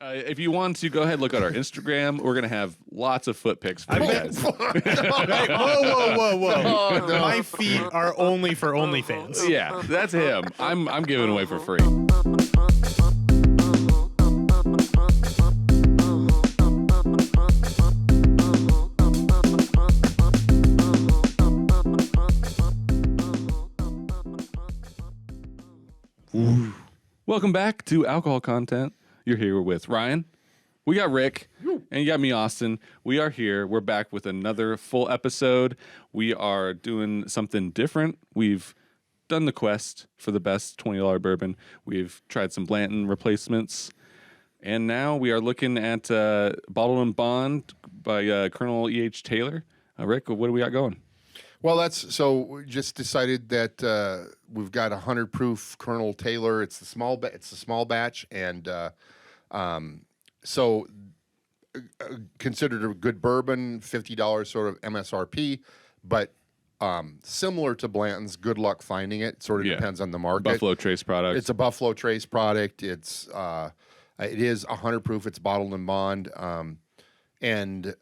If you want to, go ahead and look at our Instagram. We're going to have lots of foot pics for you guys. Hey, whoa. No. My feet are only for OnlyFans. Yeah, that's him. I'm giving away for free. Ooh. Welcome back to Alcohol Content. You're here with Ryan. We got Rick, and you got me, Austin. We are here. We're back with another full episode. We are doing something different. We've done the quest for the best $20 bourbon. We've tried some Blanton replacements. And now we are looking at Bottled and Bond by Colonel E.H. Taylor. Rick, what do we got going? Well, we just decided that we've got 100 proof Colonel Taylor. It's the small batch, and considered a good bourbon, $50 sort of MSRP, but similar to Blanton's. Good luck finding it. Sort of depends on the market. Buffalo Trace product. It's a Buffalo Trace product. It is 100 proof. It's Bottled and Bond. And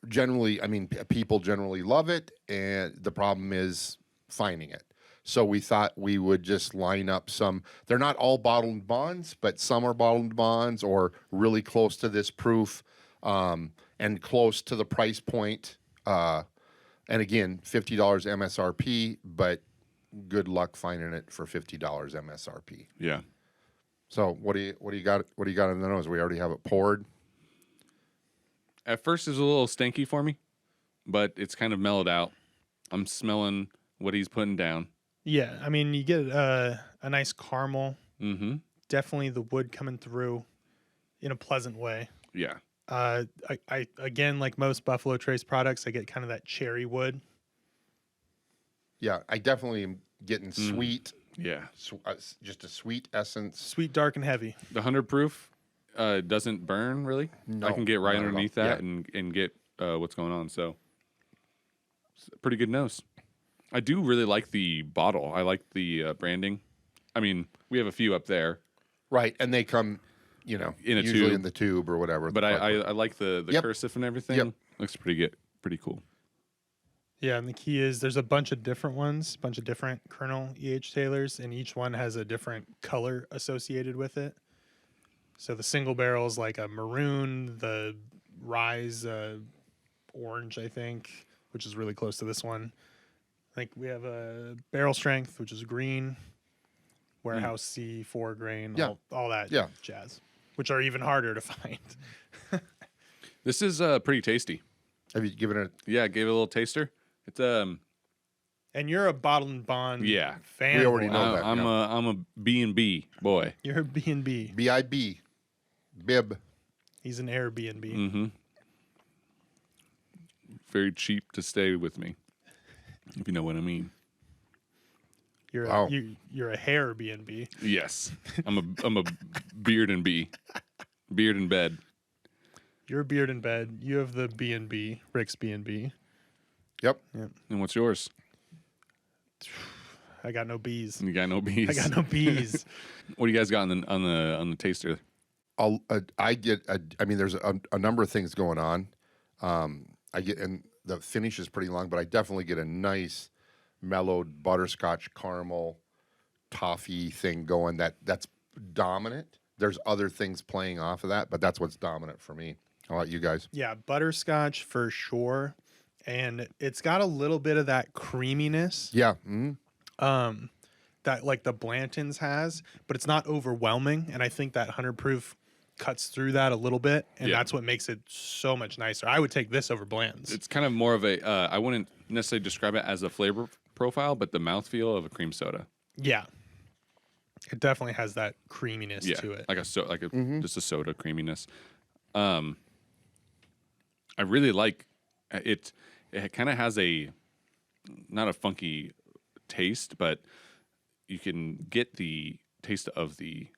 generally, I mean, people generally love it, and the problem is finding it. So we thought we would just line up some. They're not all Bottled Bonds, but some are Bottled Bonds or really close to this proof, and close to the price point. And again, $50 MSRP, but good luck finding it for $50 MSRP. Yeah. So what do you got? What do you got in the nose? We already have it poured. At first, it was a little stinky for me, but it's kind of mellowed out. I'm smelling what he's putting down. Yeah, I mean, you get a nice caramel. Mm-hmm. Definitely the wood coming through in a pleasant way. Yeah. I again, like most Buffalo Trace products, I get kind of that cherry wood. Yeah, I definitely am getting sweet. Yeah. Just a sweet essence. Sweet, dark, and heavy. The 100 proof doesn't burn, really. No, I can get right not at all. underneath that Yeah. and get what's going on. So, it's a pretty good nose. I do really like the bottle. I like the branding. I mean, we have a few up there. Right, and they come, In a usually tube. in the tube or whatever. But I like the Yep. cursive and everything. Yep. Looks pretty good. Pretty cool. Yeah, and the key is there's a bunch of different ones, a bunch of different Colonel E.H. Taylors, and each one has a different color associated with it. So the single barrel is like a maroon, the Rise orange, I think, which is really close to this one. I think we have a barrel strength, which is green, warehouse C, 4 grain, Yeah. all that Yeah. jazz, which are even harder to find. This is pretty tasty. Have you given it? Yeah, I gave it a little taster. It's And you're a Bottled and Bond fan. We already boy. know that. I'm a B&B boy. You're a B&B. BIB, bib. He's an Airbnb. Mm-hmm. Very cheap to stay with me, if you know what I mean. You're Wow. you're a hair B&B. Yes, I'm a beard and bee, beard and bed. You're a beard in bed. You have the B&B, Rick's B&B. Yep. And what's yours? I got no bees. You got no bees. I got no bees. What do you guys got on the taster? There's a number of things going on. And the finish is pretty long, but I definitely get a nice mellowed butterscotch caramel toffee thing going. That's dominant. There's other things playing off of that, but that's what's dominant for me. How about you guys? Yeah, butterscotch for sure. And it's got a little bit of that creaminess. Yeah. That like the Blanton's has, but it's not overwhelming. And I think that 100 proof cuts through that a little bit, and that's what makes it so much nicer. I would take this over Blanton's. It's kind of more of a I wouldn't necessarily describe it as a flavor profile, but the mouthfeel of a cream soda. Yeah. It definitely has that creaminess to it. Like just a soda creaminess. I really like it. It kind of has not a funky taste, but you can get the taste of the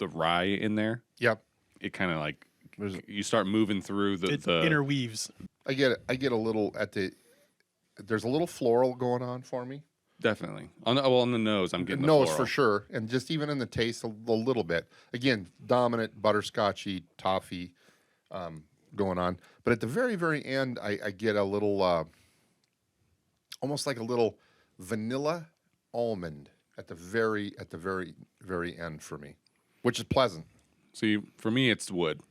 rye in there. Yep. It kind of like you start moving through the interweaves. I get a little there's a little floral going on for me. Definitely. On the nose, I'm getting the nose floral. for sure, and just even in the taste a little bit. Again, dominant butterscotchy toffee going on, but at the very very end, I get a little almost like a little vanilla almond at the very very end for me, which is pleasant. See, for me, it's wood.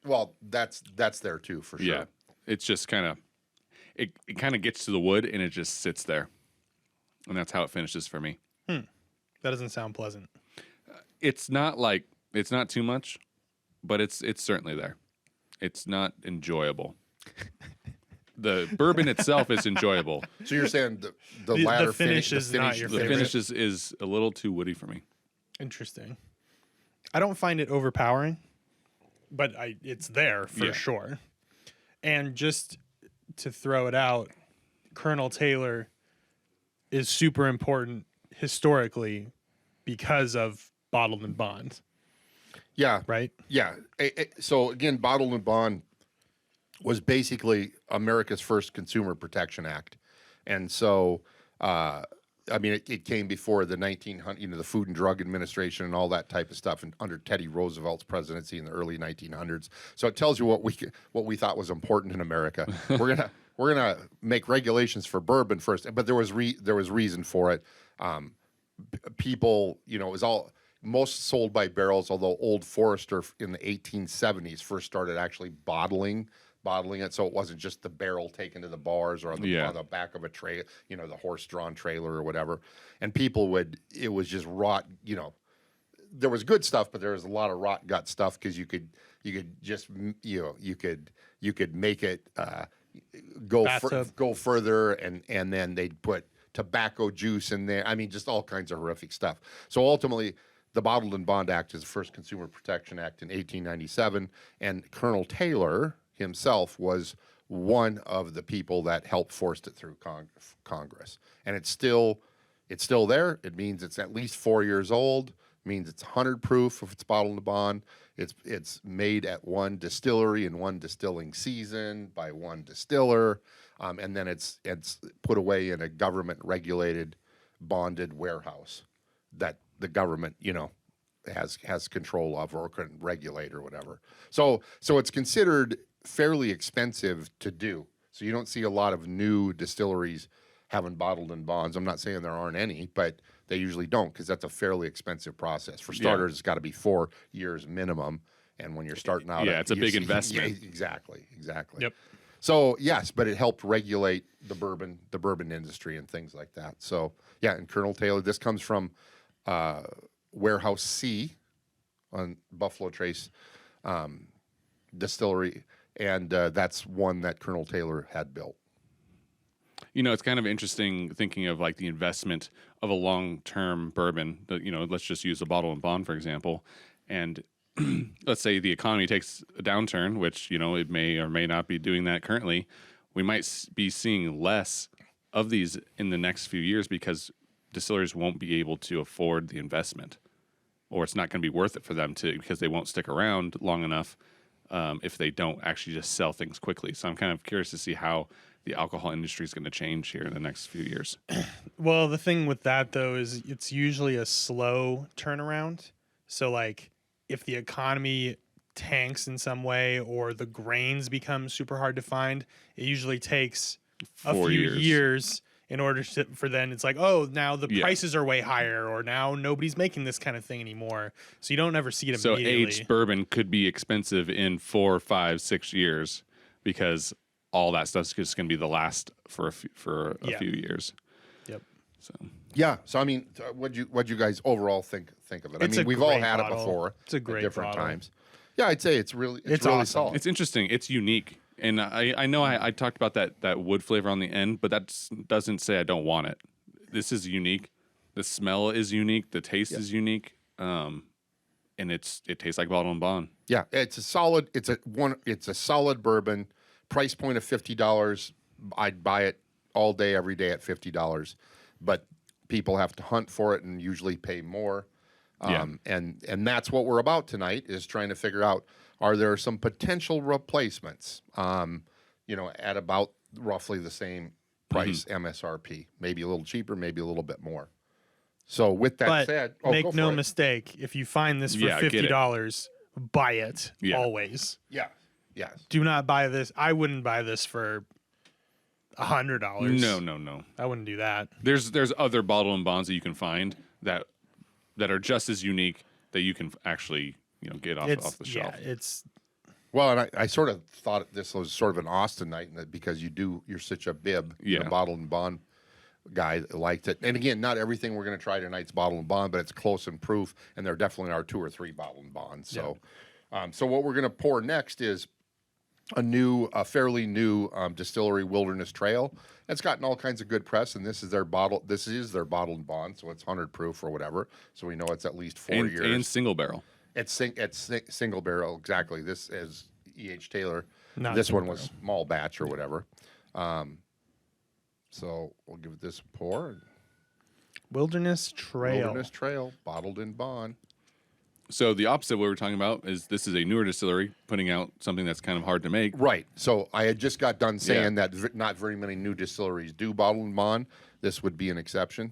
Well, that's there too for sure. Yeah, it's just kind of it kind of gets to the wood and it just sits there, and that's how it finishes for me. That doesn't sound pleasant. It's not too much, but it's certainly there. It's not enjoyable. The bourbon itself is enjoyable. So you're saying the latter finish is not your The favorite. finish is a little too woody for me. Interesting. I don't find it overpowering, but it's there for Yeah. sure. And just to throw it out, Colonel Taylor is super important historically because of Bottled and Bond, Yeah, right? yeah. So again, Bottled and Bond was basically America's first Consumer Protection Act, and so I mean, it came before the 1900, the Food and Drug Administration and all that type of stuff, and under Teddy Roosevelt's presidency in the early 1900s. So it tells you what we thought was important in America. We're gonna make regulations for bourbon first, but there was reason for it. People, it was all most sold by barrels, although Old Forester in the 1870s first started actually bottling it, so it wasn't just the barrel taken to the bars or on the back of a tray, the horse-drawn trailer or whatever. And people it was just rot, there was good stuff, but there was a lot of rot gut stuff because you could just, you could make it go further, and then they'd put tobacco juice in there. I mean, just all kinds of horrific stuff. So ultimately, the Bottled and Bond Act is the first Consumer Protection Act in 1897, and Colonel Taylor himself was one of the people that helped force it through Congress. And it's still there. It means it's at least 4 years old. It means it's 100 proof if it's bottled and bond. It's made at one distillery in one distilling season by one distiller, and then it's put away in a government regulated bonded warehouse that the government has control of or can regulate or whatever. So it's considered fairly expensive to do. So you don't see a lot of new distilleries having bottled and bonds. I'm not saying there aren't any, but they usually don't because that's a fairly expensive process. For starters, It's got to be 4 years minimum. And when you're starting out, it's a big investment. Yeah, exactly. Yep. So yes, but it helped regulate the bourbon industry and things like that. So yeah, and Colonel Taylor, this comes from Warehouse C on Buffalo Trace Distillery, and that's one that Colonel Taylor had built. It's kind of interesting thinking of like the investment of a long-term bourbon. Let's just use a bottle and bond, for example. And let's say the economy takes a downturn, which, it may or may not be doing that currently. We might be seeing less of these in the next few years because distillers won't be able to afford the investment, or it's not going to be worth it for them because they won't stick around long enough if they don't actually just sell things quickly. So I'm kind of curious to see how the alcohol industry is going to change here in the next few years. Well, the thing with that, though, is it's usually a slow turnaround. So, like, if the economy tanks in some way or the grains become super hard to find, it usually takes a 4 few years. years in order for then it's like, oh, now the prices are way higher, or now nobody's making this kind of thing anymore. So you don't ever see it So immediately. aged bourbon could be expensive in 4, 5, 6 years because all that stuff's just going to be the last for a few years. Yep. So Yeah. So I mean, what'd you guys overall think of it? It's I a mean, we've all great had bottle. it before. It's a great at different bottle. times. Yeah, I'd say it's really awesome. solid. it's interesting. It's unique. And I know I talked about that wood flavor on the end, but that doesn't say I don't want it. This is unique. The smell is unique. The taste is unique. And it tastes like bottle and bond. Yeah, it's a solid. It's a solid bourbon. Price point of $50. I'd buy it all day, every day at $50. But people have to hunt for it and usually pay more. And that's what we're about tonight, is trying to figure out, are there some potential replacements, at about roughly the same price MSRP. Maybe a little cheaper, maybe a little bit more. So with that But said, make no mistake, if you find this for Yeah, get it. $50, buy it Yeah. always. Yeah. Yes. Do not buy this. I wouldn't buy this for $100. No. I wouldn't do that. There's other bottle and bonds that you can find that are just as unique that you can actually get off the shelf. Yeah, it's Well, and I sort of thought this was sort of an Austin night because you're such a bib, Yeah. a bottle and bond guy that liked it. And again, not everything we're going to try tonight's bottle and bond, but it's close and proof, and there definitely are 2 or 3 bottle and bonds. So, so what we're going to pour next is a fairly new distillery, Wilderness Trail. It's gotten all kinds of good press, and this is their bottle. This is their bottle and bond, so it's 100 proof or whatever. So we know it's at least 4 years. And single barrel. It's single barrel, exactly. This is E.H. Taylor. Not This one single was small batch or whatever. So we'll give this a pour. Wilderness Trail. Wilderness Trail, bottled in bond. So the opposite of what we're talking about is this is a newer distillery putting out something that's kind of hard to make. Right. So I had just got done saying that not very many new distilleries do bottled in bond. This would be an exception.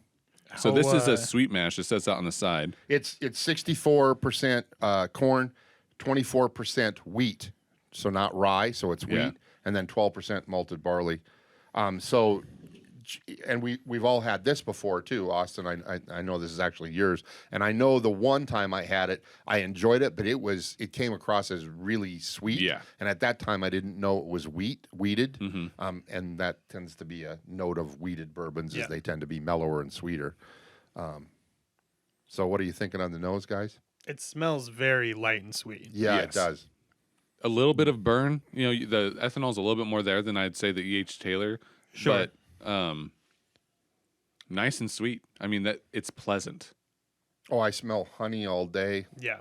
So How, this is a sweet mash. It says that on the side. It's 64% corn, 24% wheat. So not rye, so it's wheat, Yeah. and then 12% malted barley. And we've all had this before too, Austin. I know this is actually yours, and I know the one time I had it, I enjoyed it, but it came across as really sweet. Yeah. And at that time, I didn't know it was wheated. Mm-hmm. And that tends to be a note of wheated bourbons, Yeah. as they tend to be mellower and sweeter. So what are you thinking on the nose, guys? It smells very light and sweet. Yeah, Yes. it does. A little bit of burn. The ethanol's a little bit more there than I'd say the E.H. Taylor. Sure. But nice and sweet. I mean, that it's pleasant. Oh, I smell honey all day. Yeah.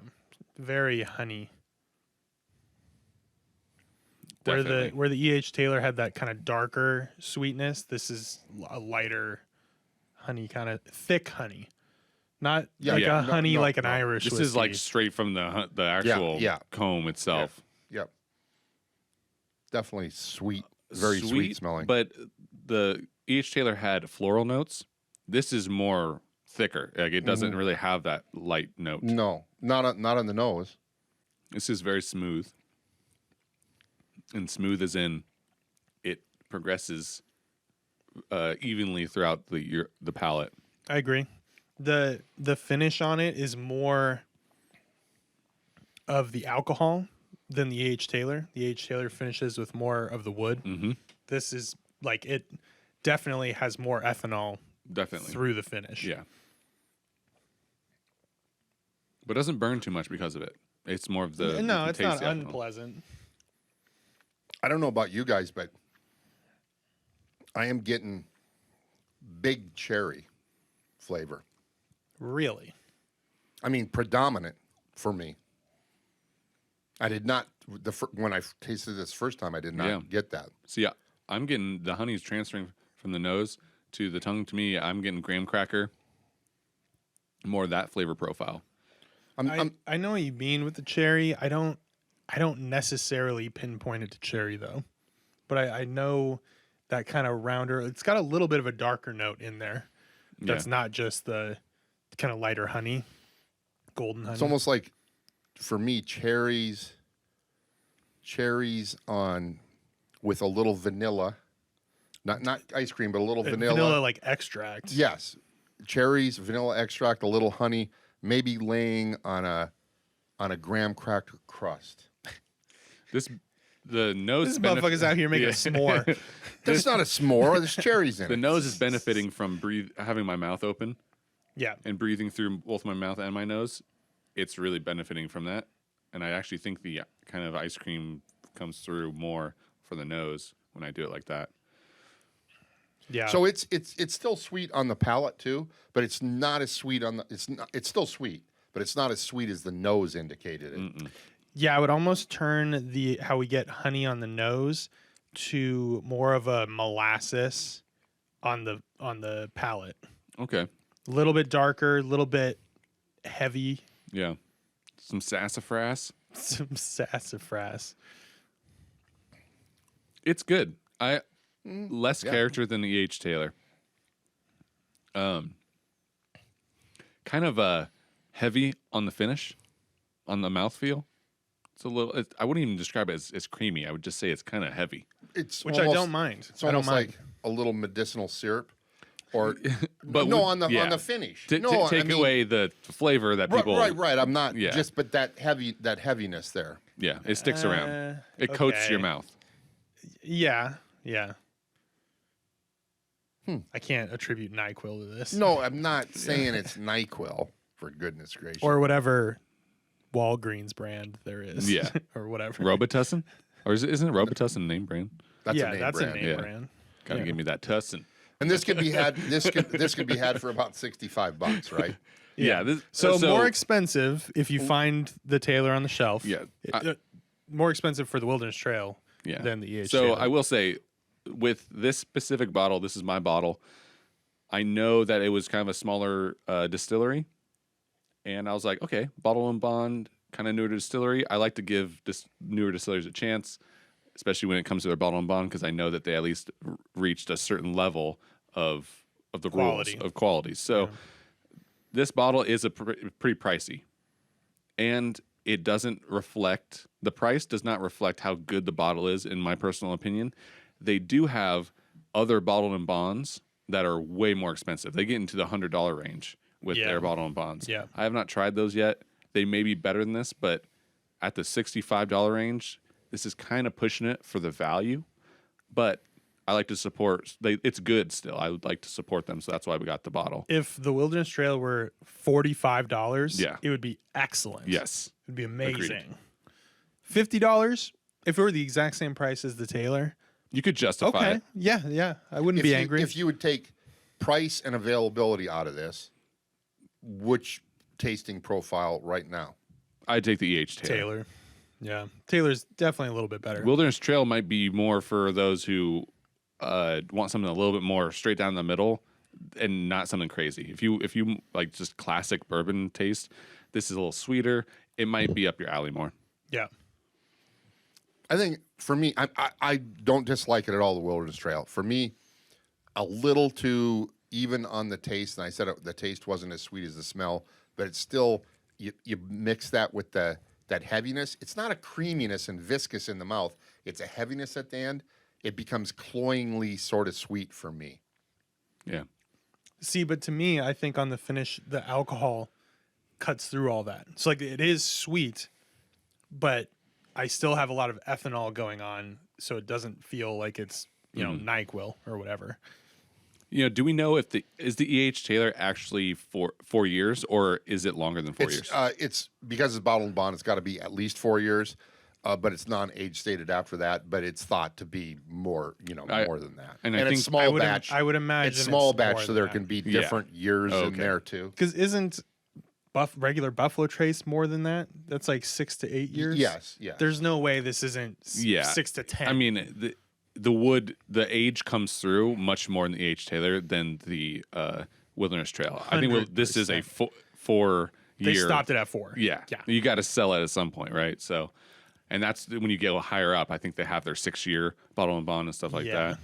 Very honey. Definitely. Where the E.H. Taylor had that kind of darker sweetness, this is a lighter honey, kind of thick honey. Not like yeah, a no, honey no, like an no. Irish This whiskey. is like straight from the actual yeah. comb itself. Yep. Definitely sweet, very sweet smelling. But the E.H. Taylor had floral notes. This is more thicker. Like it doesn't really have that light note. No, not on the nose. This is very smooth. And smooth as in it progresses evenly throughout the palate. I agree. The finish on it is more of the alcohol than the A.H. Taylor. The A.H. Taylor finishes with more of the wood. Mm-hmm. This is like it definitely has more ethanol Definitely. through the finish. Yeah. But it doesn't burn too much because of it. It's more of the No, you can it's taste not the ethanol. unpleasant. I don't know about you guys, but I am getting big cherry flavor. Really? I mean, predominant for me. I did not when I tasted this first time. I did not get that. See, I'm getting the honey's transferring from the nose to the tongue. To me, I'm getting graham cracker. More of that flavor profile. I know what you mean with the cherry. I don't necessarily pinpoint it to cherry though, but I know that kind of rounder. It's got a little bit of a darker note in there. That's not just the kind of lighter honey, golden honey. It's almost like, for me, cherries on with a little vanilla, not ice cream, but a little vanilla like extract. Yes, cherries, vanilla extract, a little honey, maybe laying on a graham cracker crust. The nose. This motherfucker's out here making a s'more. That's not a s'more. There's cherries in it. The nose is benefiting from having my mouth open. Yeah. And breathing through both my mouth and my nose. It's really benefiting from that. And I actually think the kind of ice cream comes through more for the nose when I do it like that. Yeah. So it's still sweet on the palate too, but it's not as sweet on the. It's still sweet, but it's not as sweet as the nose indicated it. Mm-mm. Yeah, I would almost turn how we get honey on the nose to more of a molasses on the palate. Okay. A little bit darker, a little bit heavy. Yeah. Some sassafras. Some sassafras. It's good. less yeah. character than the E.H. Taylor. Kind of heavy on the finish, on the mouthfeel. It's a little. I wouldn't even describe it as creamy. I would just say it's kind of heavy. It's Which almost, I don't mind. It's I don't almost mind. like a little medicinal syrup, or But no, would- on yeah. the finish. Take I mean, away the flavor that people. Right. I'm not Yeah. just, but that heaviness there. Yeah, it sticks around. It coats your okay. mouth. Yeah. I can't attribute NyQuil to this. No, I'm not saying it's NyQuil. For goodness gracious. Or whatever Walgreens brand there is. Yeah. or whatever. Robitussin, or isn't Robitussin a name brand? that's yeah, a name that's brand. a name yeah. brand. Gotta Yeah. give me that tussin. And this could be had. This could be had for about $65, right? Yeah. So more expensive if you find the Taylor on the shelf. Yeah. More expensive for the Wilderness Trail Yeah. than the EH So Taylor. I will say, with this specific bottle, this is my bottle. I know that it was kind of a smaller distillery, and I was like, okay, bottle and bond, kind of newer distillery. I like to give newer distilleries a chance, especially when it comes to their bottle and bond, because I know that they at least reached a certain level of the Quality. rules of quality. So this bottle is pretty pricey, and it doesn't reflect the price. Does not reflect how good the bottle is, in my personal opinion. They do have other bottled and bonds that are way more expensive. They get into the $100 range with Yeah. their bottled and bonds. Yeah. I have not tried those yet. They may be better than this, but at the $65 range, this is kind of pushing it for the value. But I like to support. It's good still. I would like to support them, so that's why we got the bottle. if the Wilderness Trail were $45, Yeah. it would be excellent. Yes. It'd be amazing. $50, if it were the exact same price as the Taylor. You could justify Okay. it. Yeah. I wouldn't be angry. If you would take price and availability out of this, which tasting profile right now? I'd take the E.H. Taylor. Taylor. Yeah. Taylor's definitely a little bit better. Wilderness Trail might be more for those who want something a little bit more straight down the middle and not something crazy. If you like just classic bourbon taste, this is a little sweeter. It might be up your alley more. Yeah. I think for me, I don't dislike it at all. The Wilderness Trail for me, a little too even on the taste. And I said the taste wasn't as sweet as the smell, but it's still you mix that with that heaviness. It's not a creaminess and viscous in the mouth. It's a heaviness at the end. It becomes cloyingly sort of sweet for me. Yeah. See, but to me, I think on the finish, the alcohol cuts through all that. So like it is sweet, but I still have a lot of ethanol going on, so it doesn't feel like it's NyQuil or whatever. Do we know if is the E.H. Taylor actually 4 years, or is it longer than 4 years? It's because it's bottled and bond. It's got to be at least 4 years, but it's non-age stated after that. But it's thought to be more, more than that. and I it's think- small batch. I would imagine it's small batch, more so than there that. can be Yeah. different years in Okay. there too. Because isn't regular Buffalo Trace more than that? That's like 6 to 8 years. Yes. There's no way this isn't Yeah. 6 to 10. I mean, the wood, the age comes through much more in the E.H. Taylor than the Wilderness Trail. I think this is a 4 they year. stopped it at 4. Yeah. You got to sell it at some point, right? So, and that's when you go higher up. I think they have their 6-year bottle and bond and stuff like that.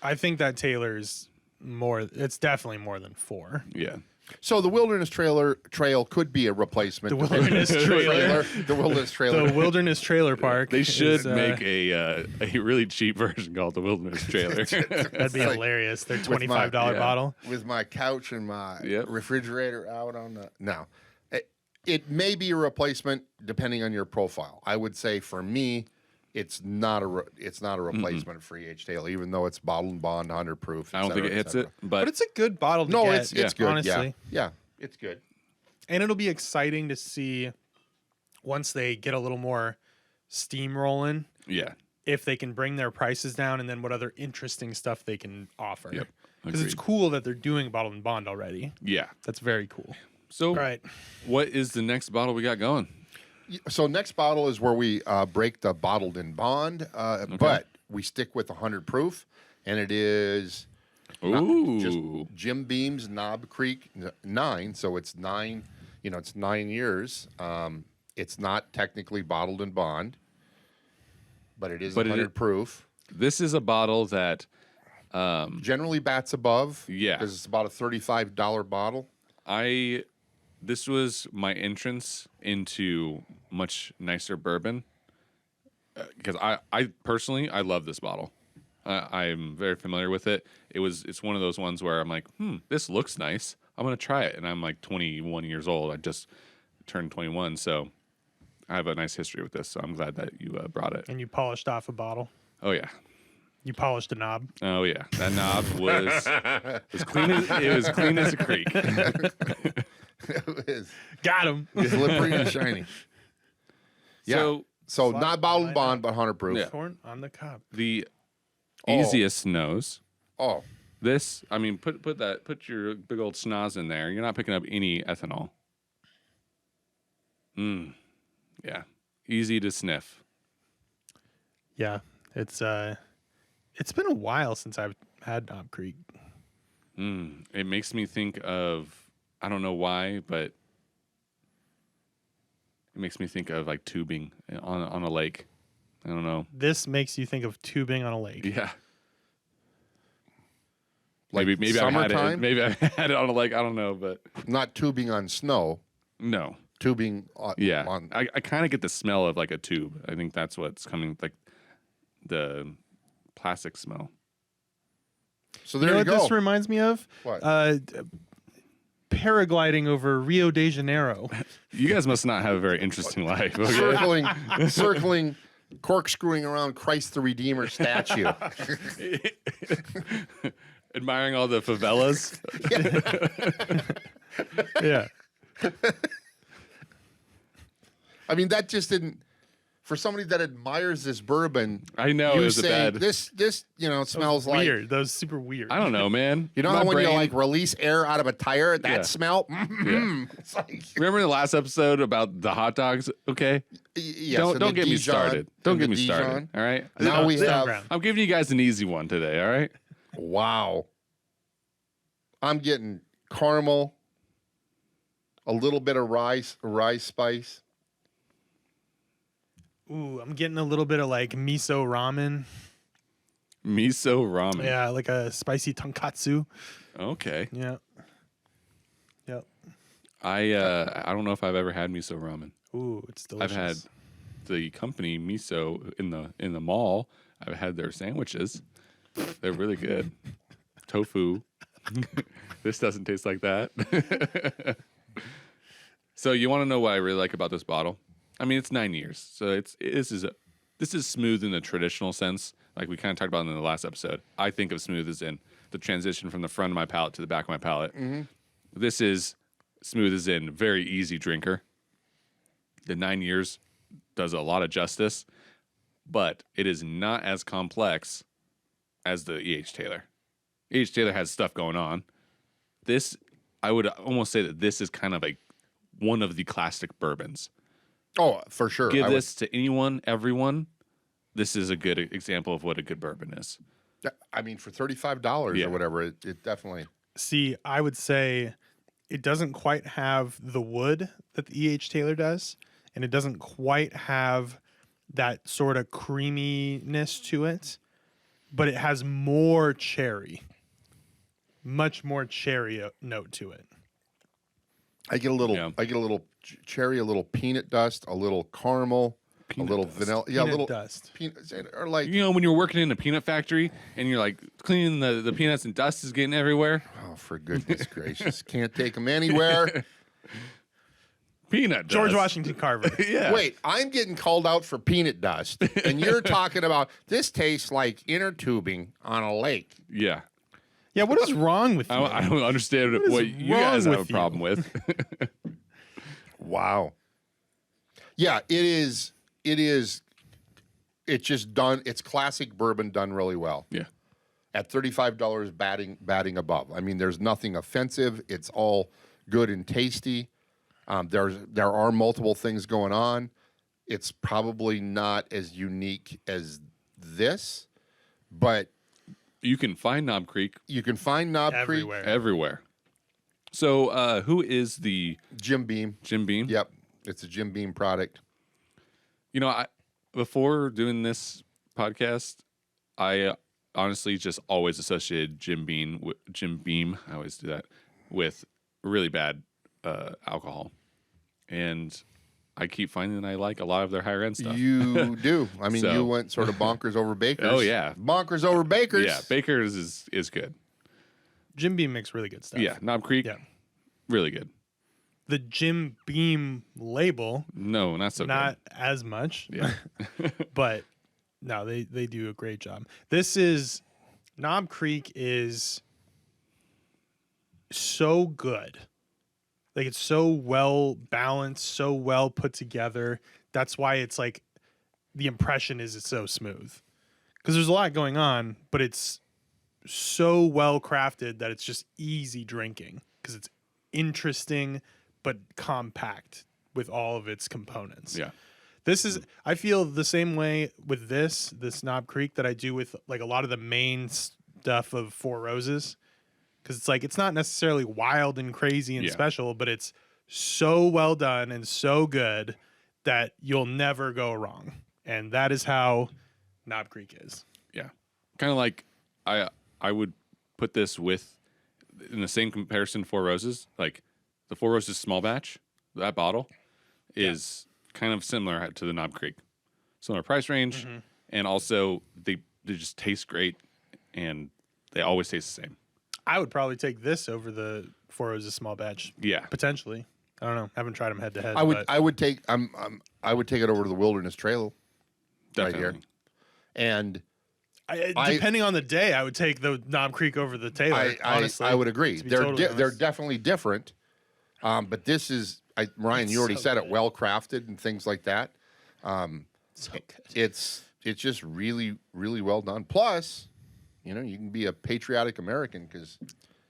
I think that Taylor's more. It's definitely more than 4. Yeah. So the Wilderness Trail could be a replacement. The Wilderness Trailer. The Wilderness Trailer. The Wilderness Trailer Park. They should is, make a really cheap version called the Wilderness Trailer. That'd be like- hilarious. Their with my- $25 yeah. bottle. With my couch and my Yep. refrigerator out on the no. It may be a replacement depending on your profile. I would say for me, it's not a replacement for E.H. Taylor, even though it's bottled and bond 100 proof. I don't think it hits it, But but it's a good bottle to No, get. it's good. honestly. Yeah, it's good. And it'll be exciting to see once they get a little more steam rolling, yeah. if they can bring their prices down and then what other interesting stuff they can offer. Yep. Because it's Agreed. cool that they're doing bottled and bond already. Yeah. That's very cool. So, All right. what is the next bottle we got going? So next bottle is where we break the bottled in bond, but we stick with 100 proof, and it is just Ooh. Jim Beam's Knob Creek 9. So it's 9. It's 9 years. It's not technically bottled in bond, but it is 100 proof. This is a bottle that Generally bats above. Yeah. Because it's about a $35 bottle. This was my entrance into much nicer bourbon because I personally I love this bottle. I'm very familiar with it. It's one of those ones where I'm like, this looks nice. I'm gonna try it, and I'm like 21 years old. I just turned 21, so I have a nice history with this. So I'm glad that you brought it. And you polished off a bottle. Oh yeah. You polished a knob. Oh yeah, that knob was clean. It was clean as a creek. It is Got him. slippery and shiny. Yeah. So Slide not bottled line bond, but 100 proof. Yeah. Corn on the cob. The easiest nose. Oh, This, I mean, put your big old schnoz in there. You're not picking up any ethanol. Yeah, easy to sniff. Yeah, it's been a while since I've had Knob Creek. It makes me think of, I don't know why, but it makes me think of like tubing on a lake. I don't know. This makes you think of tubing on a lake. Yeah. like Maybe I've had it. summertime? Maybe I had it on a lake. I don't know, but Not tubing on snow. no. Tubing Yeah, on. I kind of get the smell of like a tube. I think that's what's coming, like the plastic smell. So You there know you what go. this reminds me of? What? Paragliding over Rio de Janeiro. You guys must not have a very interesting life. Okay? circling, corkscrewing around Christ the Redeemer statue. Admiring all the favelas. Yeah. I mean, that just didn't. For somebody that admires this bourbon, I know you it was a say bad. this smells like. Weird. That was super weird. I don't know, man. You know My how when brain- you like release air out of a tire, that Yeah. smell. Yeah. It's like, Remember the last episode about the hot dogs? Okay, yes, and don't the get me Dijon, started. Don't and get the me started. Dijon. All right. Now we Sit on have. ground. I'm giving you guys an easy one today. All right. Wow. I'm getting caramel, a little bit of rye spice. Ooh, I'm getting a little bit of like miso ramen. Miso ramen. Yeah, like a spicy tonkatsu. Okay. Yeah. Yep. I don't know if I've ever had miso ramen. Ooh, it's delicious. I've had the company miso in the mall. I've had their sandwiches. They're really good. Tofu. This doesn't taste like that. So you want to know what I really like about this bottle? I mean, it's 9 years, so this is smooth in the traditional sense, like we kind of talked about in the last episode. I think of smooth as in the transition from the front of my palate to the back of my palate. Mm-hmm. This is smooth as in very easy drinker. The 9 years does a lot of justice, but it is not as complex as the E.H. Taylor. E.H. Taylor has stuff going on. This, I would almost say that this is kind of one of the classic bourbons. Oh, for sure. Give this to anyone, everyone. This is a good example of what a good bourbon is. I mean, for $35 Yeah. or whatever, it definitely. See, I would say it doesn't quite have the wood that the E.H. Taylor does, and it doesn't quite have that sort of creaminess to it, but it has more cherry, much more cherry note to it. I get a little. Yeah. I get a little cherry, a little peanut dust, a little caramel, Peanut a little dust. vanilla. Yeah, a Peanut little dust. peanut, or like. You know, when you're working in a peanut factory and you're like cleaning the peanuts and dust is getting everywhere. Oh, for goodness gracious! Can't take them anywhere. Peanut dust. George Washington Carver. Yeah. Wait, I'm getting called out for peanut dust, and you're talking about this tastes like inner tubing on a lake. Yeah. Yeah, what is wrong with you? I don't understand What is what you guys wrong have a with you? problem with. Wow. Yeah, it is. It is. It's just done. It's classic bourbon done really well. Yeah. At $35, batting above. I mean, there's nothing offensive. It's all good and tasty. There are multiple things going on. It's probably not as unique as this, but You can find Knob Creek you can find Knob Everywhere. everywhere. So, who is the Creek, Jim Beam. Jim Beam? Yep, it's a Jim Beam product. You know, before doing this podcast, I honestly just always associated Jim Beam. I always do that with really bad alcohol, and I keep finding that I like a lot of their higher end stuff. You do. I mean, So- you went sort of bonkers over Baker's. Oh, yeah. Bonkers over Baker's. Yeah, Baker's is good. Jim Beam makes really good stuff. Yeah, Knob Creek, Yeah. really good. The Jim Beam label, No, not so not as much. good. Yeah. But no, they do a great job. This is Knob Creek is so good. Like it's so well balanced, so well put together. That's why it's like the impression is it's so smooth. Because there's a lot going on, but it's so well crafted that it's just easy drinking because it's interesting but compact with all of its components. Yeah. This is I feel the same way with this Knob Creek that I do with like a lot of the main stuff of Four Roses, because it's like it's not necessarily wild and crazy and Yeah. special, but it's so well done and so good that you'll never go wrong. And that is how Knob Creek is. Yeah. Kind of like I would put this with in the same comparison Four Roses, like the Four Roses small batch, that bottle is kind of similar to the Knob Creek. Similar price range, and also they just taste great, and they always taste the same. I would probably take this over the Four Roses small batch Yeah. potentially. I don't know. Haven't tried them head to head. I would but I would take it over to the Wilderness Trail. Definitely. Right here. And depending on the day, I would take the Knob Creek over the Taylor. Honestly, I would agree. to be They're totally they're honest. definitely different. But this is Ryan. It's You already so said it. good. Well crafted and things like that. So good. It's just really well done. Plus, you know, you can be a patriotic American because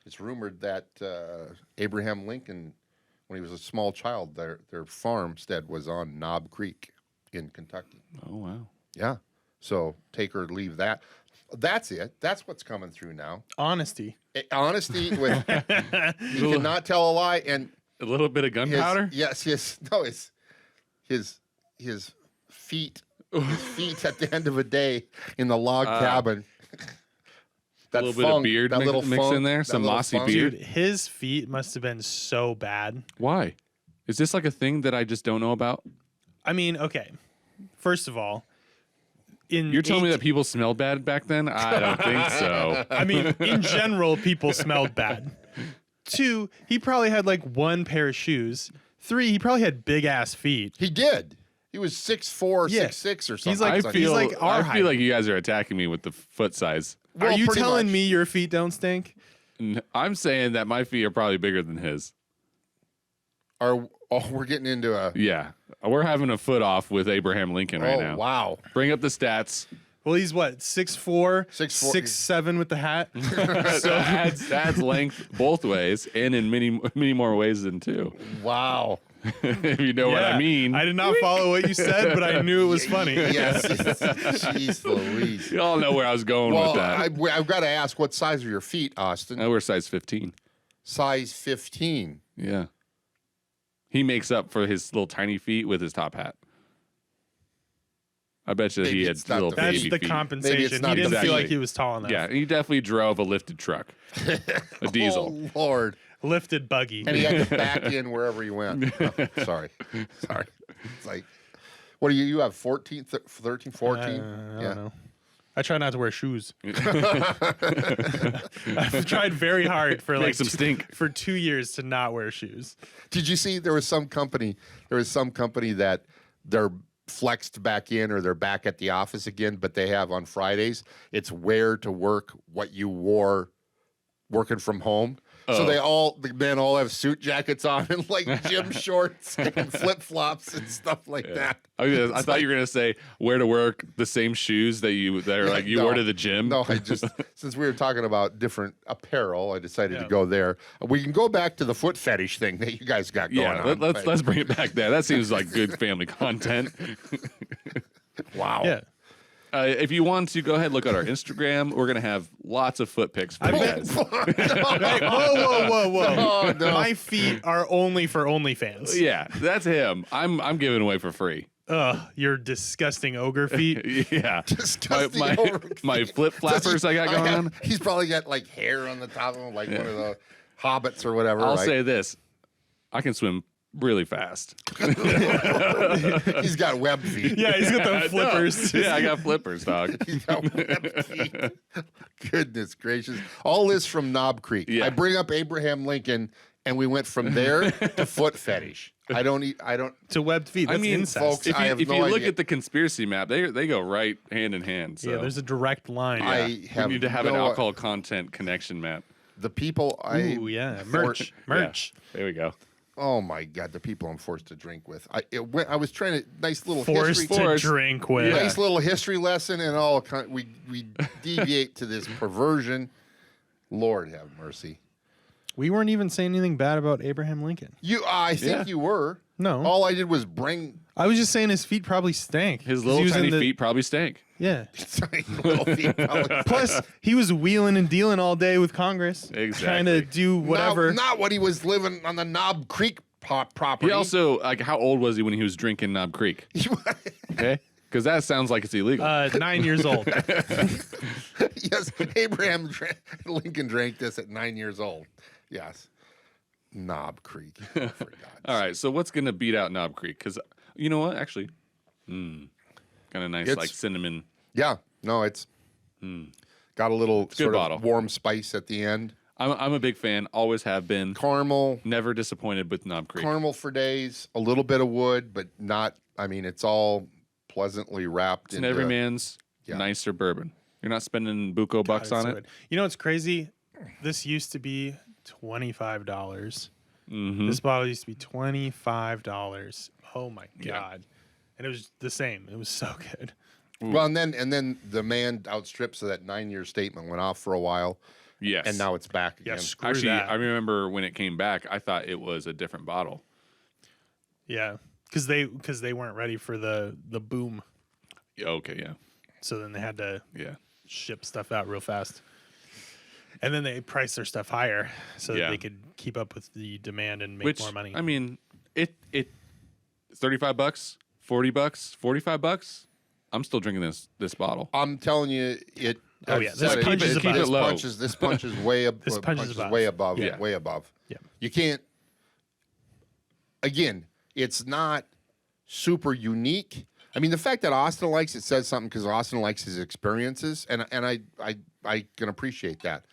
it's rumored that Abraham Lincoln, when he was a small child, their farmstead was on Knob Creek in Kentucky. Oh wow. Yeah. So take or leave that. That's it. That's what's coming through now. Honesty. Honesty with he cannot tell a lie, and A little bit of gunpowder. his feet at the end of a day in the log cabin. A little bit of beard mix in there, that some little mossy funk. beard. Dude, his feet must have been so bad. Why? Is this like a thing that I just don't know about? I mean, okay. First of all, You're telling me that people smelled bad back then? I don't think so. I mean, in general, people smelled bad. 2, he probably had like 1 pair of shoes. 3, he probably had big ass feet. He did. He was 6'4", Yeah. 6'6", or something. He's like- I feel like our I height. feel like you guys are attacking me with the foot size. Well, Are you pretty telling much. me your feet don't stink? I'm saying that my feet are probably bigger than his. We're getting into a Yeah. We're having a foot off with Abraham Lincoln right now. wow. Bring up the stats. Well, he's what, 6'4", 6'4". 6'7" with the hat. So adds length both ways and in many more ways than 2. Wow. If you know what I mean. I did not follow what you said, but I knew it was funny. Yes. Jeez Louise. You all know where I was going Well, with that. I've got to ask, what size are your feet, Austin? I wear size 15. Size 15. Yeah. He makes up for his little tiny feet with his top hat. I bet you Maybe he had it's not little the That's baby the feet. compensation. He not didn't exactly. feel like he was tall enough. Yeah, he definitely drove a lifted truck, a diesel. Oh, Lord. Lifted buggy. And he had to back in wherever he went. Oh, sorry. It's like, what do you have 14, 13, 14? I don't know. I try not to wear shoes. I've tried very hard for like Makes them stink. for 2 years to not wear shoes. Did you see there was some company that they're flexed back in or they're back at the office again, but they have on Fridays, it's wear to work what you wore working from home. So the men all have suit jackets on and like gym shorts and flip flops and stuff like that. I thought you were gonna say wear to work the same shoes that you No. wore to the gym. No, I just since we were talking about different apparel, I decided to Yeah. go there. We can go back to the foot fetish thing that you guys got going Yeah, on. let's bring it back there. That seems like good family content. Wow. Yeah. If you want to go ahead and look at our Instagram, we're gonna have lots of foot pics for I you bet- guys. Hey, whoa. No. My feet are only for OnlyFans. Yeah, that's him. I'm giving away for free. Your disgusting ogre feet. Yeah. Disgusting My over- my flip flappers I got going on. He's probably got like hair on the top of him, like one of the hobbits or whatever. I'll right? say this: I can swim really fast. He's got web feet. Yeah, he's got the flippers. Yeah, I got flippers, dog. He's got web feet. Goodness gracious! All this from Knob Creek. Yeah. I bring up Abraham Lincoln, and we went from there to foot fetish. I don't. To webbed feet. I That's mean, incest. folks, If I you, have if no you look idea. at the conspiracy map, they go right hand in hand. So yeah, there's a direct line. I we have need to have an no- alcohol content connection map. The people I. Ooh, yeah. Merch. Merch. Yeah, there we go. Oh my God! The people I'm forced to drink with. I was trying to nice little Forced history. to Forced. drink with. Yeah. Nice little history lesson, and all we deviate to this perversion. Lord have mercy. We weren't even saying anything bad about Abraham Lincoln. I think Yeah. you were. No. All I did was bring I was just saying his feet probably stank. His 'Cause little he was in tiny the- feet probably stank. Yeah. tiny little feet. Plus, he was wheeling and dealing all day with Congress. Trying Exactly. to do whatever. Not what he was living on the Knob Creek property. He also, like, how old was he when he was drinking Knob Creek? Okay, because that sounds like it's illegal. 9 years old. Yes, Abraham Lincoln drank this at 9 years old. Yes. Knob Creek. Oh, for God's All right, so what's gonna beat out Knob Creek? Because you know what, actually, kind of nice, It's- like cinnamon. Yeah, no, it's got a little good sort bottle. of warm spice at the end. I'm a big fan. Always have been. Caramel, Never disappointed with Knob Creek. caramel for days. A little bit of wood, but not. I mean, it's all pleasantly wrapped It's an into. every man's Yeah. nicer bourbon. You're not spending buco bucks on So it. good. You know what's crazy? This used to be $25. This bottle used to be $25. Oh my God. And it was the same. It was so good. Well, and then the man outstripped, so that 9-year statement went off for a while, Yes, and now it's back again. Yeah, screw actually, that. I remember when it came back, I thought it was a different bottle. Yeah. Because they weren't ready for the boom. Yeah, okay, yeah, So then they had to yeah. ship stuff out real fast. And then they priced their stuff higher so that Yeah. they could keep up with the demand and make Which more money. I mean, it $35, $40, $45. I'm still drinking this bottle. I'm telling you, it. Oh, I've yeah, this said it, punches this, above. this Low. punches. This punches way up. This punches above. way above. Yeah. Way above. Yeah. You can't. Again, it's not super unique. I mean, the fact that Austin likes it says something because Austin likes his experiences, and I can appreciate that.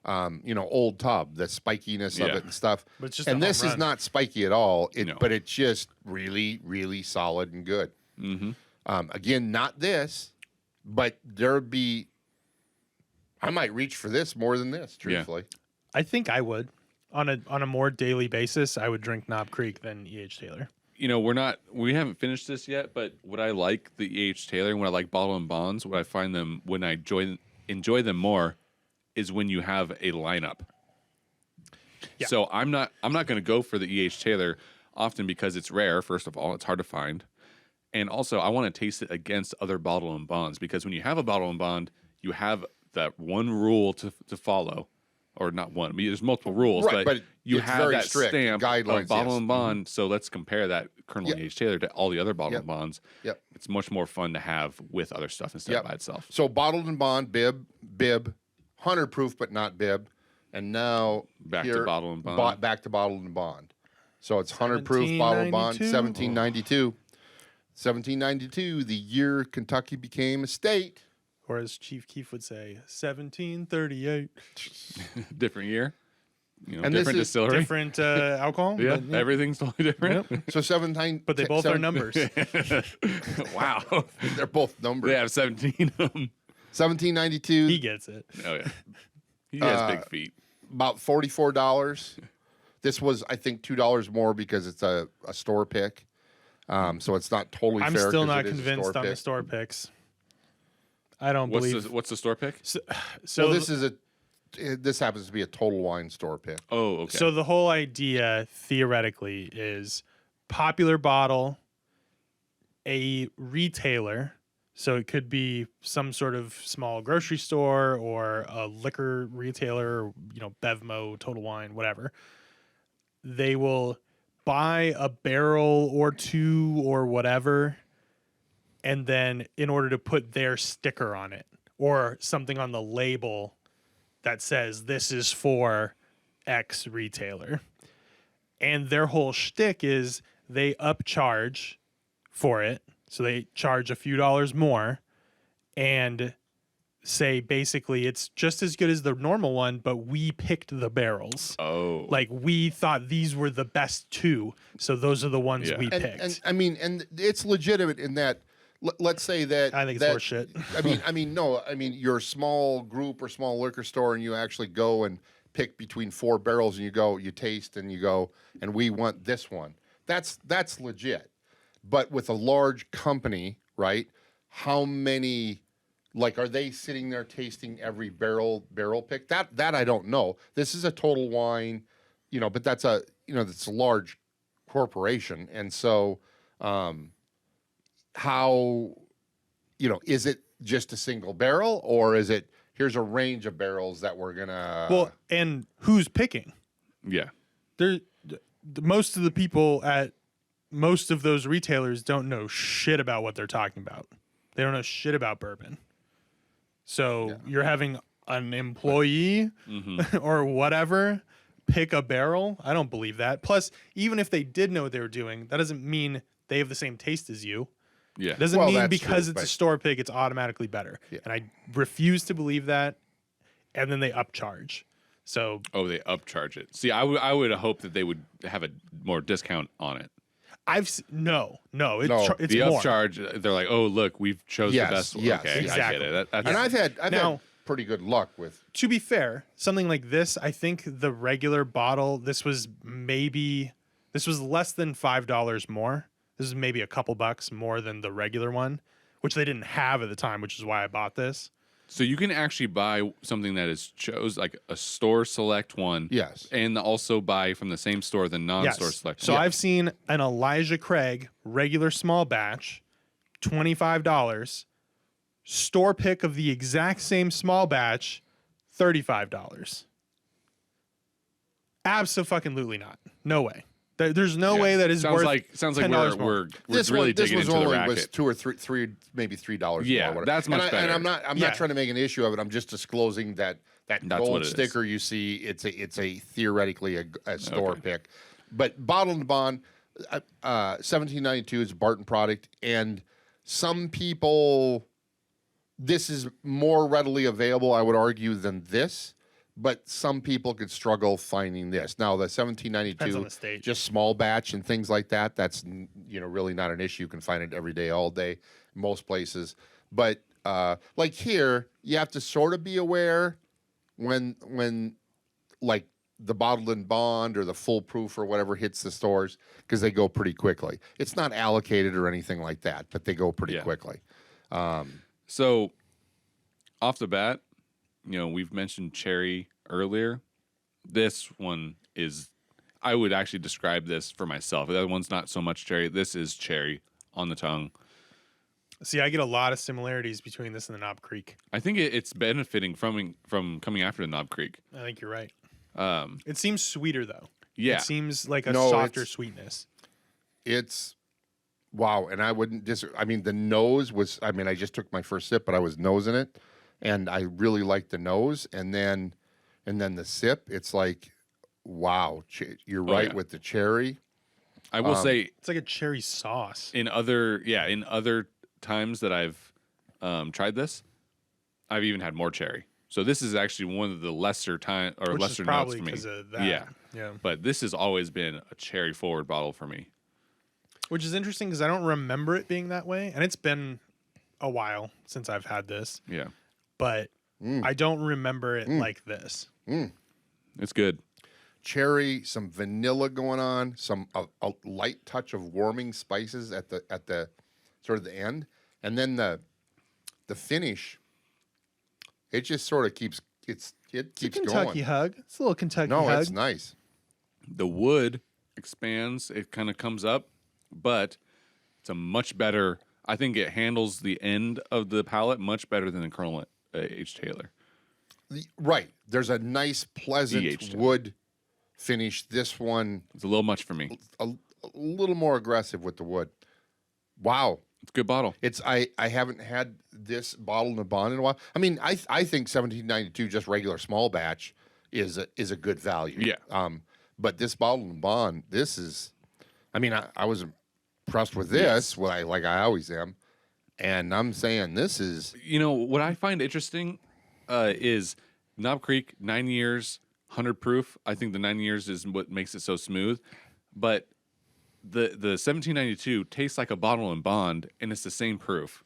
Old Tub, the spikiness of Yeah. it and stuff. But it's just and a this home is run. not spiky at all. No. But it's just really, really solid and good. Mm-hmm. Again, not this, but there'd be. I might reach for this more than this, truthfully. I think I would. On a more daily basis, I would drink Knob Creek than E.H. Taylor. You know, we haven't finished this yet, but what I like the E.H. Taylor and what I like Bottle and Bonds, what I find them when I enjoy them more is when you have a lineup. Yeah. So I'm not going to go for the E.H. Taylor often because it's rare. First of all, it's hard to find. And also I want to taste it against other Bottle and Bonds because when you have a Bottle and Bond, you have that one rule to follow. Or not one. I mean, there's multiple rules, Right, but but you it's have very that strict stamp guidelines, of Bottle yes. and Bond. So let's compare that Colonel Yep. H. Taylor to all the other Bottle Yep. and Bonds. Yep. It's much more fun to have with other stuff instead Yep. of by itself. So bottled and bond, bib, 100 proof, but not bib, and now Back to here, bottle and bond. back to bottled and bond. So it's 100 proof bottled and bond, 1792. 1792, the year Kentucky became a state. Or as Chief Keef would say, 1738. Different year, And this different is distillery. Different alcohol. Yeah, but, everything's totally different. So 17, but they both are numbers. Wow, They're both numbers. they have 17 of them. 1792, He gets it. Oh yeah, he has big feet. about $44. This was, I think, $2 more because it's a store pick. So it's not totally I'm fair. still 'cause not it is a convinced store on the pick. store picks. I don't believe. What's the store pick? So So this happens to be a Total Wine store pick. Oh, okay. So the whole idea theoretically is popular bottle, a retailer. So it could be some sort of small grocery store or a liquor retailer, Bevmo, Total Wine, whatever. They will buy a barrel or two or whatever and then in order to put their sticker on it or something on the label that says this is for X retailer. And their whole shtick is they upcharge for it. So they charge a few dollars more and say basically it's just as good as the normal one, but we picked the barrels. Oh. Like we thought these were the best two. So those are the ones we picked. And I mean, and it's legitimate in that, let's say that. I think it's horseshit. I mean, you're a small group or small liquor store and you actually go and pick between 4 barrels and you taste and you go, and we want this one. That's legit. But with a large company, right? How many, like, are they sitting there tasting every barrel pick? That I don't know. This is a Total Wine, but that's a large corporation. And so, how, is it just a single barrel or is it, here's a range of barrels that we're gonna. Well, and who's picking? Yeah. Most of the people at most of those retailers don't know shit about what they're talking about. They don't know shit about bourbon. So you're having an employee or whatever pick a barrel. I don't believe that. Plus, even if they did know what they were doing, that doesn't mean they have the same taste as you. Yeah. It doesn't mean that's because true, it's a but- store pick, it's automatically better. Yeah. And I refuse to believe that. And then they upcharge. So Oh, they upcharge it. See, I would hope that they would have a more discount on it. no, No. it's The more. upcharge, they're like, oh, look, we've chose Yes, the best one. yes, Okay, I exactly. get it. That's And I've had Now- pretty good luck with. To be fair, something like this, I think the regular bottle, this was less than $5 more. This is maybe a couple bucks more than the regular one, which they didn't have at the time, which is why I bought this. So you can actually buy something that is like a store select one. Yes. And also buy from the same store the non-store Yes. select So one. I've seen an Elijah Craig regular small batch, $25. Store pick of the exact same small batch, $35. Absolutely not. No way. There's no way that is sounds worth like $10 more. we're This really one, this digging was into the only racket. was $2 or $3, maybe $3. Yeah, more, whatever. that's much and better. And I'm Yeah. not trying to make an issue of it. I'm just disclosing that That's gold what it is. sticker you see. It's a theoretically a store pick, but bottled and bond, 1792 is a Barton product, and some people, this is more readily available, I would argue, than this. But some people could struggle finding this. Now, the Depends on 1792, the state. just small batch and things like that, that's really not an issue. You can find it every day, all day, most places. But like here, you have to sort of be aware when like the bottled and bond or the full proof or whatever hits the stores, because they go pretty quickly. It's not allocated or anything like that, but they go pretty quickly. So off the bat, we've mentioned cherry earlier. This one is, I would actually describe this for myself. The other one's not so much cherry. This is cherry on the tongue. See, I get a lot of similarities between this and the Knob Creek. I think it's benefiting from coming after the Knob Creek. I think you're right. It seems sweeter though. Yeah. It seems like a No, softer it's- sweetness. It's wow, and I wouldn't I mean, the nose was. I mean, I just took my first sip, but I was nosing it, and I really liked the nose, and then the sip. It's like, wow, you're right yeah. with the cherry. I will say It's like a cherry sauce. in other times that I've tried this, I've even had more cherry. So this is actually one of the lesser Which is lesser notes probably for me. because of that. Yeah. Yeah. But this has always been a cherry forward bottle for me. Which is interesting because I don't remember it being that way. And it's been a while since I've had this. Yeah. But I don't remember it like this. It's good. Cherry, some vanilla going on, some a light touch of warming spices at the sort of the end, and then the finish. It just sort of keeps It's keeps a Kentucky going. hug. It's a little Kentucky No, hug. it's nice. The wood expands, it kind of comes up, but it's a much better, I think it handles the end of the palate much better than the Colonel H. Taylor. Right. There's a nice, pleasant DH. wood finish. This one, It's a little much for me. a little more aggressive with the wood. Wow. It's a good bottle. It's I haven't had this bottled and bond in a while. I mean, I think 1792 just regular small batch is a good value. Yeah. But this bottled and bond, this is, I mean, I was impressed with this, like I always am, and I'm saying this is. You know what I find interesting is Knob Creek 9 years, 100 proof. I think the 9 years is what makes it so smooth, but the 1792 tastes like a bottle and bond, and it's the same proof.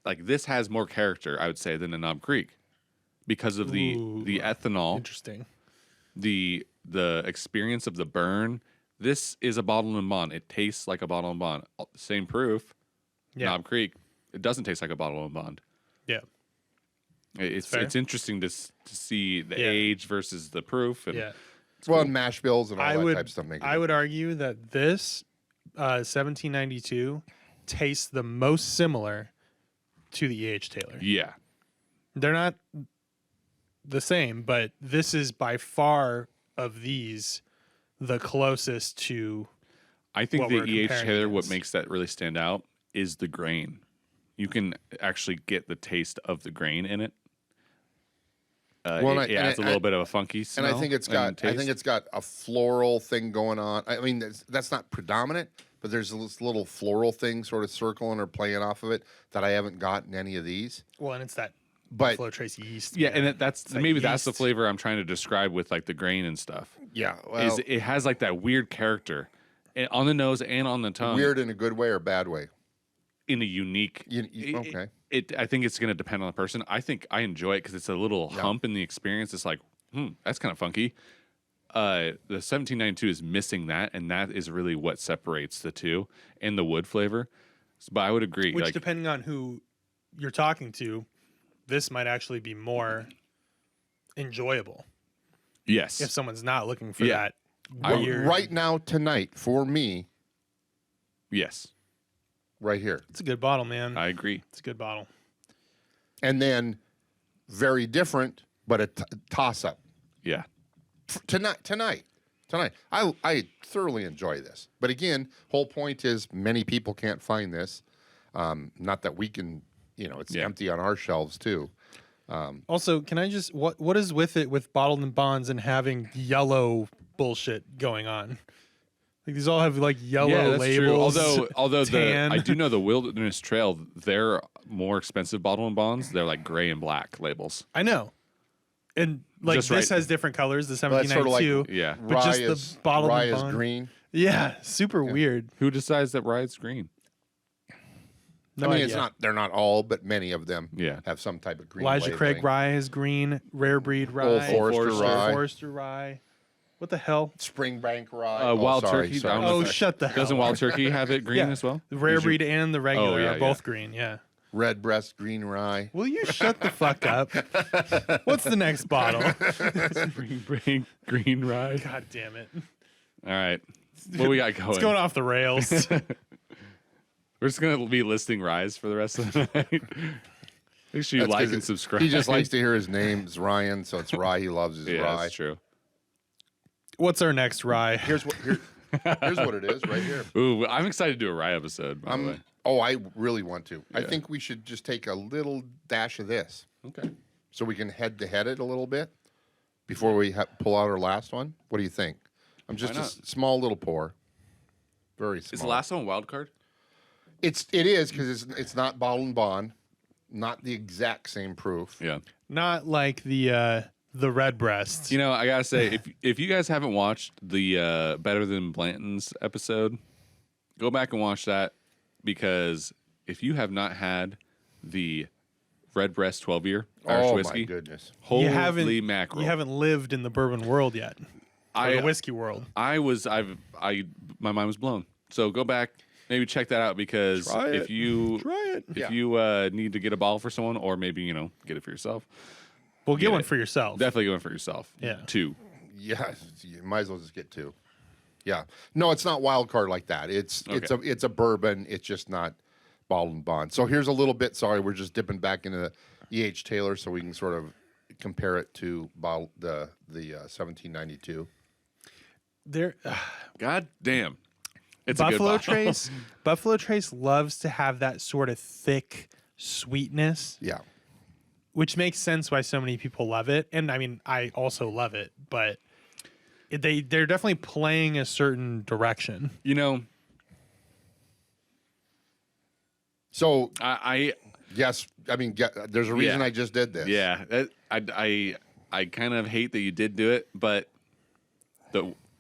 Like this has more character, I would say, than a Knob Creek because of the ethanol, Interesting. the experience of the burn. This is a bottle and bond. It tastes like a bottle and bond. Same proof. Yeah. Knob Creek, it doesn't taste like a bottle and bond. Yeah. It's interesting to see the age versus the proof. And Yeah. Well, and mash bills and all I that would type of stuff. Make it I would argue that this 1792 tastes the most similar to the E.H. Taylor. Yeah. They're not the same, but this is by far of these the closest to. I think what the we're E.H. comparing Taylor, what against. makes that really stand out is the grain. You can actually get the taste of the grain in it. Well, it adds a little bit of a funky and smell. I think it's got a floral thing going on. I mean, that's not predominant, but there's this little floral thing sort of circling or playing off of it that I haven't got in any of these. Well, and it's that But Buffalo Trace yeast. Yeah, man. and that's that maybe that's the yeast. flavor I'm trying to describe with like the grain and stuff. yeah, well, Is it has like that weird character on the nose and on the tongue. weird in a good way or bad way. In a unique. Okay. I think it's going to depend on the person. I think I enjoy it because it's a little hump in the experience. It's like, that's kind of funky. The 1792 is missing that, and that is really what separates the two and the wood flavor. But I would agree. Which, like, depending on who you're talking to, this might actually be more enjoyable yes, if someone's not looking for Yeah. that weird. Right now, tonight, for me, yes, right here. It's a good bottle, man. I agree. It's a good bottle. And then very different, but a toss up. Yeah, Tonight. I thoroughly enjoy this. But again, whole point is many people can't find this. Not that we can, it's empty on our shelves too. Also, can I just what is with it with bottled and bonds and having yellow bullshit going on? Like these all have like yellow yeah, that's labels. true. Although tan. I do know the Wilderness Trail, they're more expensive bottle and bonds. They're like gray and black labels. I know, and like Just this right. has different colors. The Well, that's sort of like- 1792, Yeah, but just Rye the is, bottled rye and is bond. green. Yeah, super weird. who decides that ride's green? No I mean, idea. they're not all, but many of them Yeah. have some type of green Elijah labeling. Craig rye is green. Rare breed rye. Old Forester rye. Forester rye. What the hell? Springbank rye. Wild sorry, turkey. sorry. I don't know Oh, if that- shut the hell Doesn't up. Wild Turkey have it green Yeah. as well? The rare Is your- breed and the regular yeah, are both green. Yeah. Red breast green rye. Will you shut the fuck up? What's the next bottle? Spring green rye. God damn it. All right. What we got going? It's going off the rails. We're just going to be listing ryes for the rest of the night. Make sure you That's like 'cause and subscribe. He just likes to hear his name's Ryan, so it's rye. He loves his yeah, rye. that's true. What's our next rye? Here's what it is right here. Ooh, I'm excited to do a rye episode, by the way. I really want to. I think we should just take a little dash of this Okay. so we can head to head it a little bit before we pull out our last one. What do you think? I'm just Why a not? small little pour. Very small. Is the last one wild card? It is because it's not bottle and bond, not the exact same proof. Yeah. Not like the red breast. You know, I gotta say, if you guys haven't watched the Better Than Blanton's episode, go back and watch that, because if you have not had the Redbreast 12-year Irish Oh whiskey, my goodness! holy you haven't mackerel! You haven't lived in the bourbon world yet. Or the whiskey world. my mind was blown. So go back, maybe check that out, because Try if it. you Try it. if you need to get a bottle for someone, or maybe get it for yourself, Well, get Get one it. for yourself. definitely go in for yourself. Yeah. 2. Yeah, you might as well just get two. Yeah, no, it's not wild card like that. It's a bourbon. It's just not bottled and bond. So here's a little bit. Sorry, we're just dipping back into the E.H. Taylor so we can sort of compare it to the 1792. There, God damn. It's a good Buffalo bottle. Trace. Buffalo Trace loves to have that sort of thick sweetness, Yeah. which makes sense why so many people love it. And I mean, I also love it, but they're definitely playing a certain direction. You know, So I yes, I mean, there's a reason Yeah. I just did this. yeah, I kind of hate that you did do it, but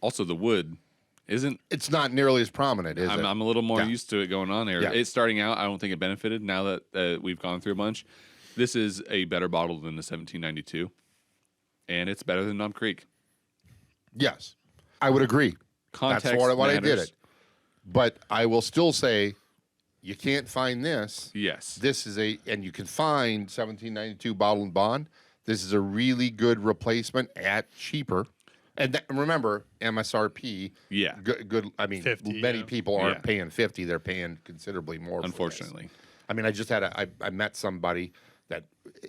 also the wood isn't. It's not nearly as prominent, is it? I'm a little more Yeah. used to it going on there. Yeah. It's starting out. I don't think it benefited. Now that we've gone through a bunch, this is a better bottle than the 1792, and it's better than Nom Creek. Yes, I would agree. Context That's what I did matters. it. But I will still say, you can't find this. Yes. This is and you can find 1792 Bottle and Bond. This is a really good replacement at cheaper. And remember, MSRP. Yeah. Good. I mean, 50, many yeah. people aren't Yeah. paying 50. They're paying considerably more. For this. Unfortunately. I mean, I just had I met somebody that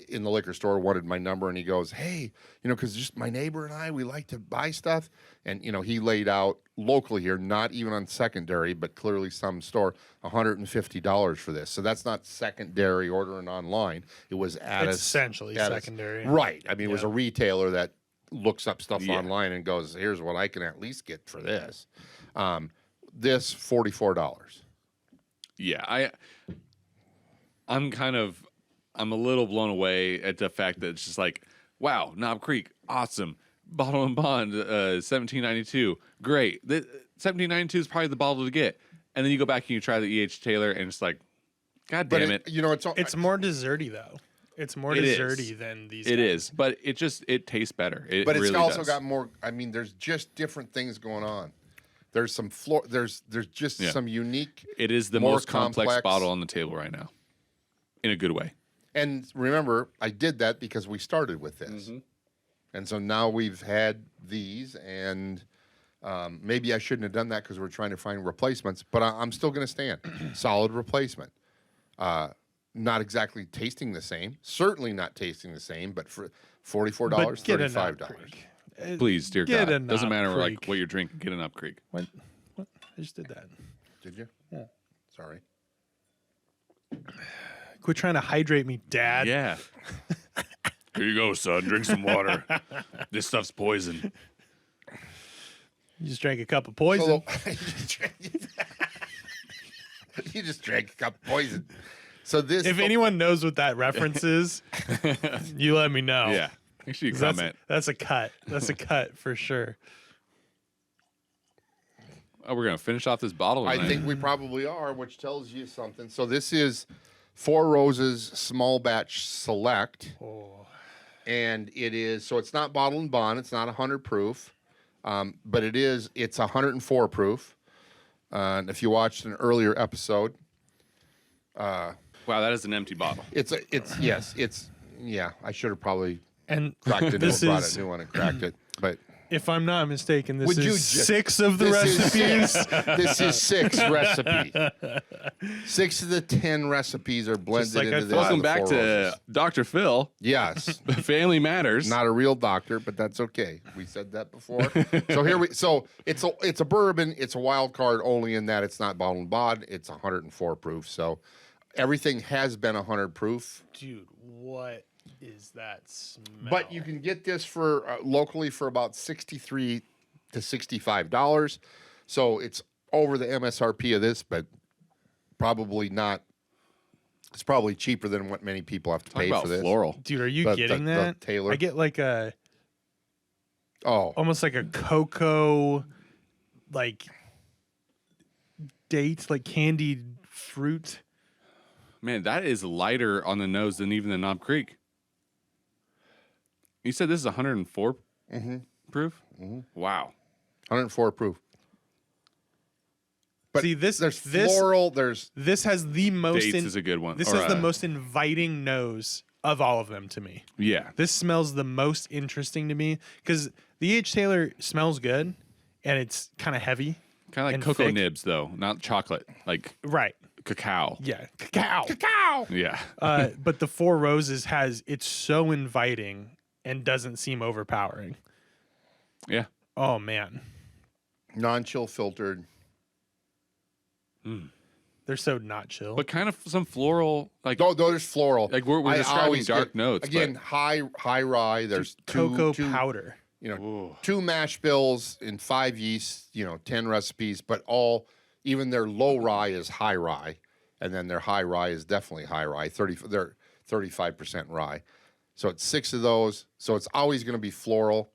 in the liquor store wanted my number, and he goes, "Hey, because just my neighbor and I, we like to buy stuff." And he laid out locally here, not even on secondary, but clearly some store, $150 for this. So that's not secondary ordering online. It was at It's essentially secondary. right? I mean, it was Yeah. a retailer that looks up stuff Yeah. online and goes, "Here's what I can at least get for this." This $44. Yeah, I'm a little blown away at the fact that it's just like, wow, Knob Creek, awesome. Bottle and Bond, 1792, great. The 1792 is probably the bottle to get. And then you go back and you try the E.H. Taylor, and it's like, God But damn it. It's more desserty though. It's more It is. desserty than these. It guys. is, but it tastes better. It But it's really also does. got more. I mean, there's just different things going on. There's some There's just Yeah. some unique. It is the more most complex complex. bottle on the table right now, in a good way. And remember, I did that because we started with this, and so now we've had these, and maybe I shouldn't have done that because we're trying to find replacements. But I'm still going to stand solid replacement. Not exactly tasting the same. Certainly not tasting the same. But for $44, But get a Knob $35. Creek. Please, dear Get a God, doesn't Knob matter like Creek. what you're drinking. Get an Up Creek. What? I just did that. Did you? Yeah. Sorry. Quit trying to hydrate me, Dad. Yeah. Here you go, son. Drink some water. This stuff's poison. You just drank a cup of poison. You just drank a cup of poison. So this. If anyone knows what that reference is, you let me know. Yeah. Make sure you 'Cause comment. That's a cut. That's a cut for sure. Oh, we're gonna finish off this bottle. I tonight. think we probably are, which tells you something. So this is Four Roses Small Batch Select, Oh. and it is so it's not bottle and bond. It's not 100 proof, but it's 104 proof. And if you watched an earlier episode, Wow, that is an empty bottle. yeah. I should have probably And cracked it. this Brought is, a new one and cracked it, but. if I'm not mistaken, this Would you is ju- 6 of the recipes. This is 6 recipes. 6 of the 10 recipes are blended like I into this. thought. Welcome with back Four to Roses. Dr. Phil. Yes. Family Matters. Not a real doctor, but that's okay. We said that before. So it's a bourbon. It's a wild card only in that it's not bottled and bond. It's 104 proof. So everything has been 100 proof. Dude, what is that smell? But you can get this for locally for about $63 to $65. So it's over the MSRP of this, but probably not. It's probably cheaper than what many people have to Talk pay about for this. floral. Dude, are you the- getting the that? Taylor. I get like Oh, almost like a cocoa, like date, like candied fruit. Man, that is lighter on the nose than even the Knob Creek. You said this is 104 proof? Wow. 104 proof. But See, there's this floral. There's this has the most. Dates is a good one. This Or, has the most inviting nose of all of them to me. Yeah. This smells the most interesting to me because the H. Taylor smells good and it's kind of heavy. Kind of like and cocoa thick. nibs, though, not chocolate. Like Right. cacao. Yeah. Cacao. Yeah. But the Four Roses it's so inviting and doesn't seem overpowering. Yeah. Oh man. non-chill filtered. They're so not chill. But kind of some floral, like No, there's floral. like we're I describing always dark get- notes. Again, high rye. There's Cocoa two powder. two mash bills in 5 yeasts, 10 recipes, but all, even their low rye is high rye, and then their high rye is definitely high rye. They're 35% rye. So it's 6 of those. So it's always going to be floral.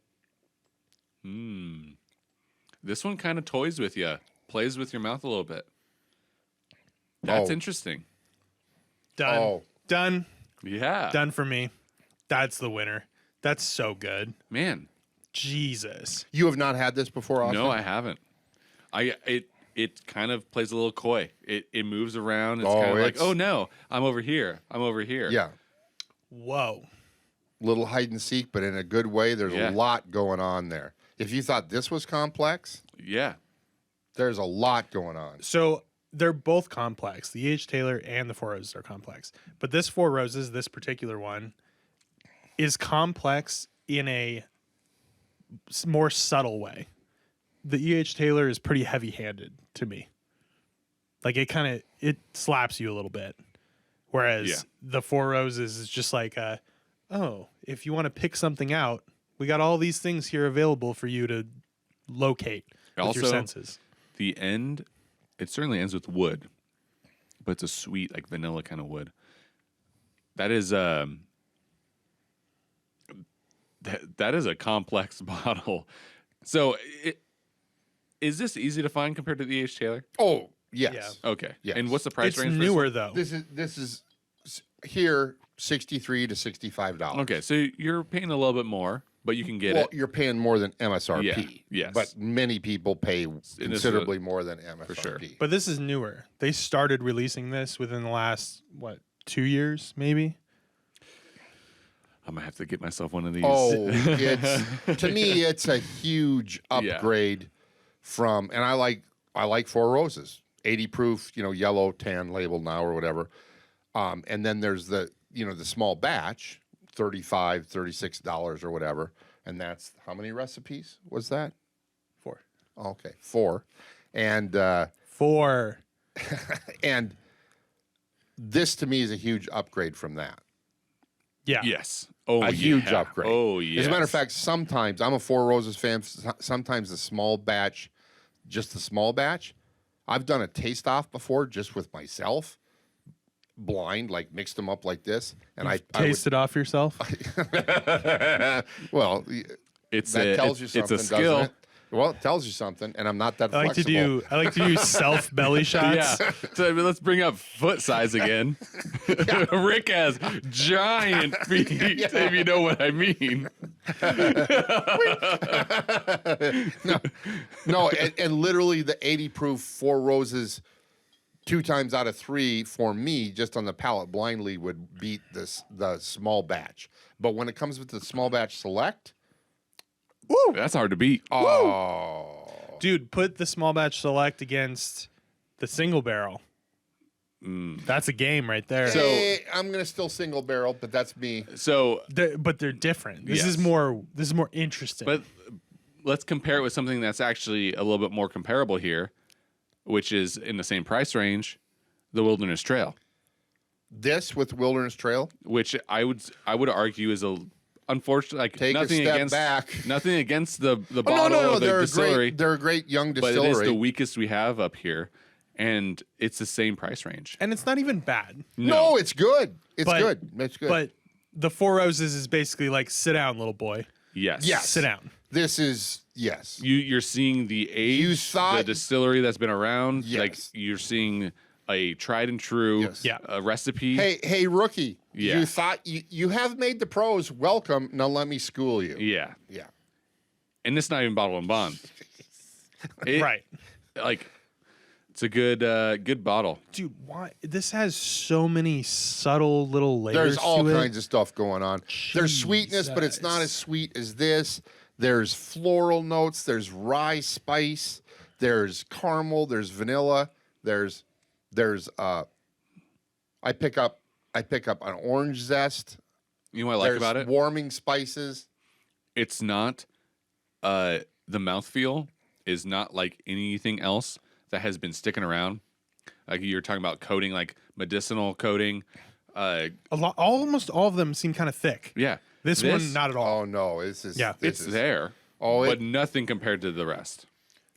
This one kind of toys with you, plays with your mouth a little bit. That's Oh. interesting. Done. Oh. Done. Yeah. Done for me. That's the winner. That's so good. Man. Jesus. You have not had this before, Austin? No, I haven't. It kind of plays a little coy. It moves around. It's Oh, kind of like, it's- oh no, I'm over here. I'm over here. Yeah. Whoa. Little hide and seek, but in a good way. There's Yeah. a lot going on there. If you thought this was complex, Yeah. there's a lot going on. So they're both complex. The E.H. Taylor and the Four Roses are complex. But this Four Roses, this particular one, is complex in a more subtle way. The E.H. Taylor is pretty heavy-handed to me. Like it slaps you a little bit. Whereas Yeah. the Four Roses is just like, if you want to pick something out, we got all these things here available for you to locate with Also, your senses. The end, it certainly ends with wood, but it's a sweet, like vanilla kind of wood. That is that is a complex bottle. So, is this easy to find compared to the E.H. Taylor? Oh, yes. Okay. Yes. And what's the price It's range? for this newer one? though. This is here $63 to $65. Okay, so you're paying a little bit more, but you can get Well, it. you're paying more than MSRP. Yeah, yes. But many people pay considerably more than MSRP. sure. But this is newer. They started releasing this within the last 2 years, maybe. I'm gonna have to get myself one of these. Oh, it's to me, it's a huge upgrade from, and I like Four Roses, 80 proof, yellow, tan label now or whatever. And then there's the small batch, $35, $36 or whatever, and that's how many recipes was that? 4. Okay, 4, and 4. and this to me is a huge upgrade from that. Yeah. Yes. Oh, A huge yeah. upgrade. Oh, yeah. As a matter of fact, sometimes I'm a Four Roses fan. Sometimes the small batch, just the small batch. I've done a taste off before, just with myself, blind, like mixed them up like this, and I Taste it off yourself. well, it's that tells you it's something, a skill. doesn't it? Well, it tells you something, and I'm not that I like flexible. to do self belly shots. Yeah. So let's bring up foot size again. Rick has giant feet, if you know what I mean. No, and literally the 80 proof Four Roses, 2 times out of 3 for me, just on the palate blindly, would beat the small batch. But when it comes with the small batch select, That's hard to beat. Dude, put the small batch select against the single barrel. That's a game right there. So- I'm gonna still single barrel, but that's me. So, But they're different. This Yes. is more interesting. but let's compare it with something that's actually a little bit more comparable here, which is in the same price range, the Wilderness Trail, This with Wilderness Trail, which I would argue is unfortunately, like Take a nothing step against back. nothing against the oh, bottle no, or the they're distillery, they're a great young but it distillery. is the weakest we have up here, and it's the same price range. and it's not even bad. no, it's good. It's But- good. It's good. But the Four Roses is basically like, sit down, little boy. Yes. Yes. Sit down. this is yes. You're seeing the age, You the thought- distillery that's been around. Yes. Like you're seeing a tried and true Yes. Yeah. recipe. Hey, rookie. Yeah. You thought you have made the pros. Welcome. Now let me school you. Yeah. Yeah. And it's not even bottle and bond. It- Right. Like it's a good bottle. Dude, why? This has so many subtle little layers. There's all to kinds of stuff going on. There's sweetness, but it's not as sweet as this. There's floral notes. There's rye spice. There's caramel. There's vanilla. There's I pick up an orange zest. You know what I like There's about it? warming spices. It's not the mouthfeel is not like anything else that has been sticking around. Like you're talking about coating, like medicinal coating. Almost all of them seem kind of thick. Yeah. This one, not at all. Oh no, this is It's there, but nothing compared to the rest.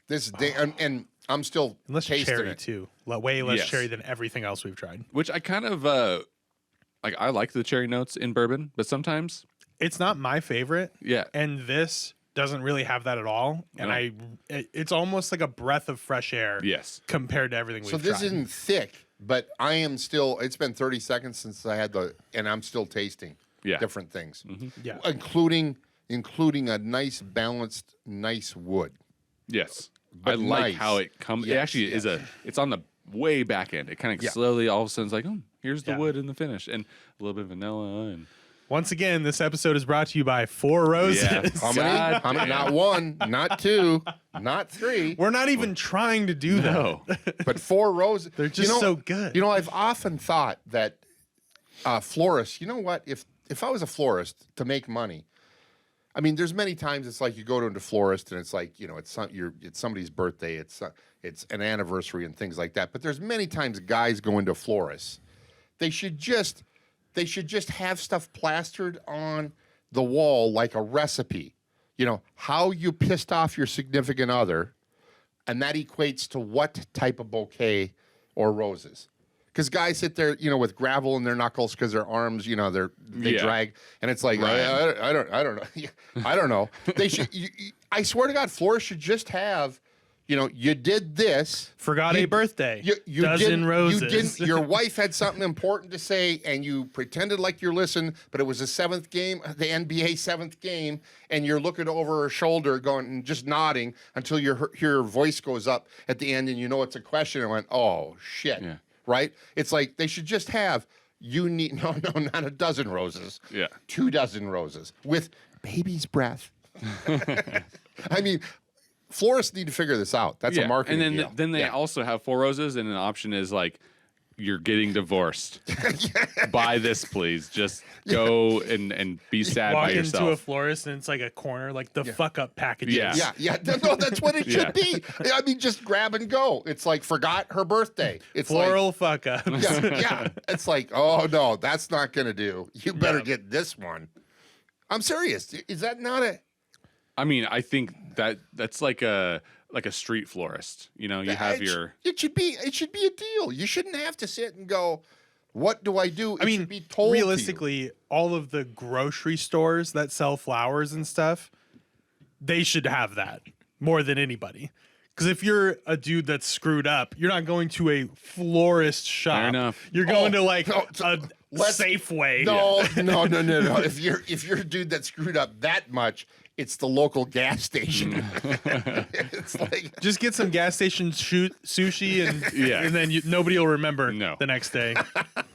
This is and I'm still Less tasting cherry it. too. Way less Yes. cherry than everything else we've tried. Which I kind of like. I like the cherry notes in bourbon, but sometimes, It's not my favorite, yeah, and this doesn't really have that at all. And No. it's almost like a breath of fresh air. yes, Compared to everything we've So tried. this isn't thick, but I am still. It's been 30 seconds since I had and I'm still tasting Yeah. different things, Yeah. including a nice balanced, nice wood. yes. But I like nice. how it comes. It Yes, actually is it's on the way back end. It kind of Yeah. slowly, all of a sudden, it's like, oh, here's the Yeah. wood in the finish, and a little bit of vanilla, and Once again, this episode is brought to you by Four Roses. Yeah. How many? God How many? damn. Not one, not two, not three, We're not even trying to do that. no, but 4 roses. They're just so good. You know, I've often thought that florists. You know what? If I was a florist to make money, I mean, there's many times it's like you go to a florist and it's like, you know, it's somebody's birthday, it's an anniversary and things like that. But there's many times guys go into florists. They should just have stuff plastered on the wall like a recipe. You know, how you pissed off your significant other, and that equates to what type of bouquet or roses. Because guys sit there, you know, with gravel in their knuckles because their arms, you know, they Yeah. drag, and it's like Right. I don't know, I don't know. They should. I swear to God, florists should just have, you know, you did this. Forgot You- a birthday. You Dozen didn't, roses. You didn't. Your wife had something important to say, and you pretended like you're listening, but it was the 7th game, the NBA 7th game, and you're looking over her shoulder, going and just nodding until hear her voice goes up at the end, and you know it's a question. And went, oh shit, Yeah. right? It's like they should just have. You need no, not a dozen roses. Yeah. 2 dozen roses with baby's breath. I mean, florists need to figure this out. That's a marketing and deal. then they Yeah. also have 4 roses, and an option is like, you're getting divorced. Buy this, please. Just go and be sad Walk by into a yourself. florist and it's like a corner, like the fuck up packages. Yeah. Yeah, no, that's what it should be. I mean, just grab and go. It's like forgot her birthday. It's Floral fuck ups. like, yeah. It's like, oh no, that's not gonna do. You better get this one. I'm serious. Is that not a? I mean, I think that's like a street florist. You know, you have your It should be a deal. You shouldn't have to sit and go, what do I do? I mean, should be told to you. realistically, all of the grocery stores that sell flowers and stuff, they should have that more than anybody. Because if you're a dude that's screwed up, you're not going to a florist shop. Fair enough. You're going to like no, a let's- Safeway. No. If you're a dude that screwed up that much, it's the local gas station. It's like Just get some gas station sushi and Yeah. and then nobody will remember No. the next day.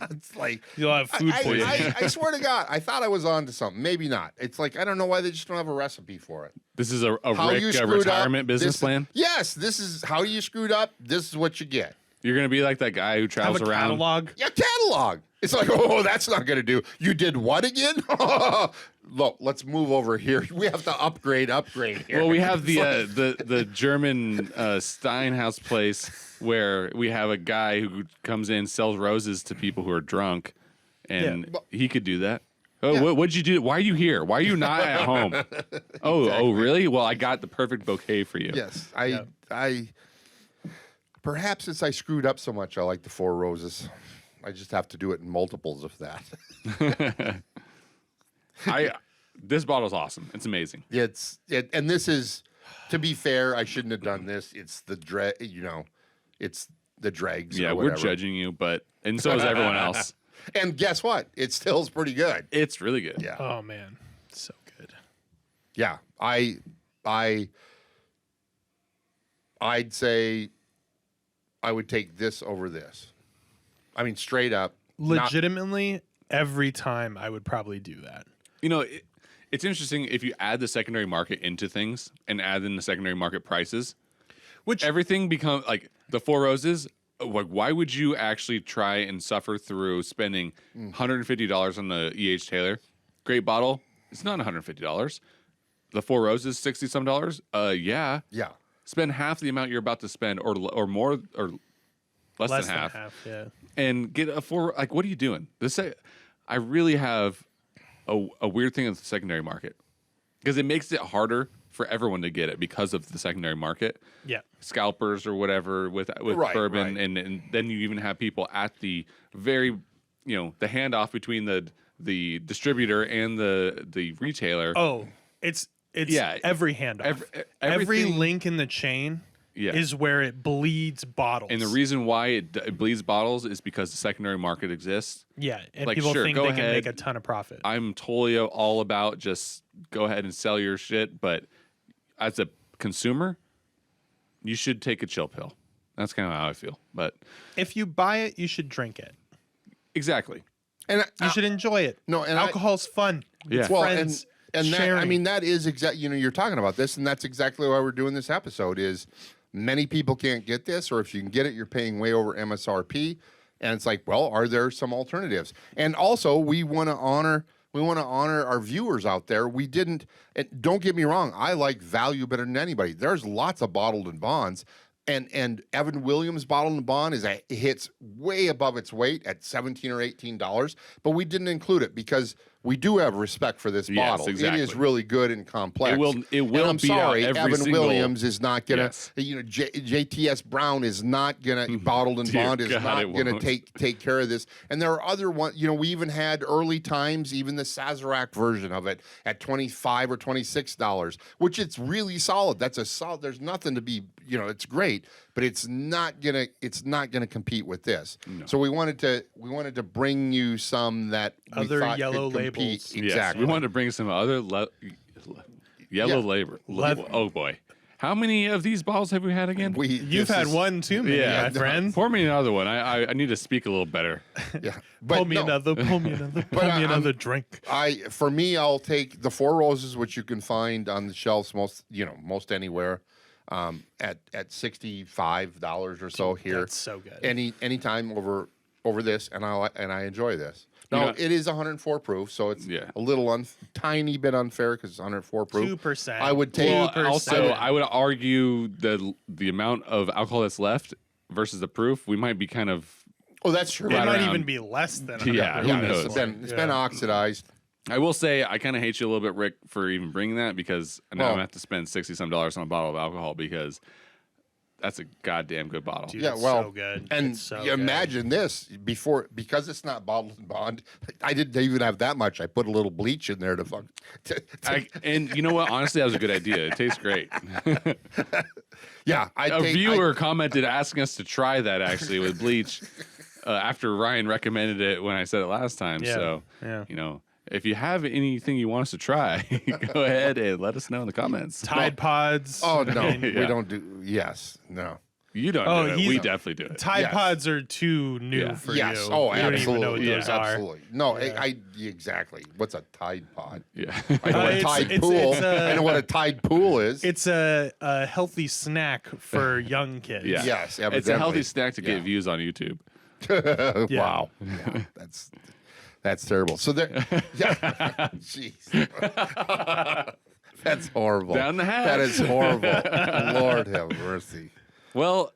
it's like You'll have food poisoning. I swear to God, I thought I was on to something. Maybe not. It's like I don't know why they just don't have a recipe for it. this is a How you Rick screwed retirement up, business this- plan. Yes, this is how you screwed up. This is what you get. You're gonna be like that guy who have travels a around. catalog. Yeah, catalog. It's like, oh, that's not going to do. You did what again? Look, let's move over here. We have to upgrade here. Well, we have It's the German Steinhaus place where we have a guy who comes in, sells roses to people who are drunk, and Yeah. he could do that. Oh, Yeah. what'd you do? Why are you here? Why are you not at home? Oh, really? Well, I got the perfect bouquet for you. yes, I perhaps since I screwed up so much, I like the 4 roses. I just have to do it in multiples of that. This bottle's awesome. It's amazing. And this is, to be fair, I shouldn't have done this. It's the it's the dregs. Yeah, or we're whatever. judging you, and so is everyone else. And guess what? It still is pretty good. It's really good. Yeah. Oh man, so good. Yeah, I'd say I would take this over this. I mean, straight up. Legitimately, every time I would probably do that. You know, it's interesting if you add the secondary market into things and add in the secondary market prices, Which everything becomes like the 4 roses. Like, why would you actually try and suffer through spending $150 on the E.H. Taylor? Great bottle. It's not $150. The 4 roses, $60 some dollars. Yeah. Yeah. Spend half the amount you're about to spend, or more, or less than half, yeah. and get a 4. Like, what are you doing? I really have a weird thing with the secondary market because it makes it harder for everyone to get it because of the secondary market. Yeah. Scalpers or whatever with Right, bourbon, right. and then you even have people at the very, the handoff between the distributor and the retailer. Oh, it's every handoff. Every everything- link in the chain Yeah. is where it bleeds bottles. And the reason why it bleeds bottles is because the secondary market exists. yeah, and like, people sure, think go they can ahead. make a ton of profit. I'm totally all about just go ahead and sell your shit, but as a consumer, you should take a chill pill. That's kind of how I feel. But If you buy it, you should drink it. exactly. And You should enjoy it. No, and alcohol's fun. Yeah. It's well, friends. and that, I sharing. mean, that is exactly, you're talking about this, and that's exactly why we're doing this episode is many people can't get this, or if you can get it, you're paying way over MSRP. And it's like, well, are there some alternatives? And also we want to honor our viewers out there. We didn't, and don't get me wrong, I like value better than anybody. There's lots of bottled and bonds. And Evan Williams bottled and bond hits way above its weight at $17 or $18, but we didn't include it because we do have respect for this Yes, bottle. exactly. It is really good and complex. It will And I'm beat out sorry, every Evan single- Williams is not gonna. Yes. JTS Brown is not gonna. Bottled and Dear bond is God, not it gonna won't. take care of this. And there are other ones. We even had early times, even the Sazerac version of it at $25 or $26, which it's really solid. That's a solid. There's nothing to be. It's great, but it's not gonna compete with this. No. So we wanted to bring you some that we Other thought yellow could compete. labels. Yes, Exactly. we wanted to bring some other yellow labor. Oh boy, how many of these bottles have we had again? You've had one too many, my friend. Pour me another one. I need to speak a little better. Yeah. Pull But me no, another, pull me another, pull But me I'm- another drink. For me, I'll take the Four Roses, which you can find on the shelves most anywhere, at $65 or so here. That's so good. Anytime over this, and I enjoy this. Now it is 104 proof, so it's Yeah. a little tiny bit unfair because it's 104 proof. 2%. I would take. Well, 2%. also, I would argue that the amount of alcohol that's left versus the proof, we might be kind of. Oh, that's true. It right might around- even be less than Yeah, 100. who Yeah, knows? it's been oxidized. I will say I kind of hate you a little bit, Rick, for even bringing that because now I'm gonna have to spend $60-some on a bottle of alcohol because that's a goddamn good bottle. Dude, Yeah, it's well, so good. and It's so you good. imagine this because it's not bottled and bond. I didn't even have that much. I put a little bleach in there to fuck. And you know what? Honestly, that was a good idea. It tastes great. Yeah, A viewer commented asking us to try that actually with bleach after Ryan recommended it when I said it last time. Yeah, So, yeah. if you have anything you want us to try, go ahead and let us know in the comments. Tide Pods. Oh no, I mean, we Yeah. don't do. Yes, no. You don't Oh, do it. he's- We definitely do it. Tide Yes. Pods are too new Yeah. for Yes. you. Oh, you don't absolutely. even know what Yeah. those are. Absolutely. No, exactly. What's a Tide Pod? Yeah. I know what a It's- Tide it's- Pool. it's a- I know what a Tide Pool is. It's a healthy snack for young kids. Yeah. Yes, It's a evidently. healthy snack to get Yeah. views on YouTube. Yeah. Wow. Yeah, that's terrible. So there. Yeah. Jeez. That's horrible. Down the hatch. That is horrible. Lord have mercy. Well,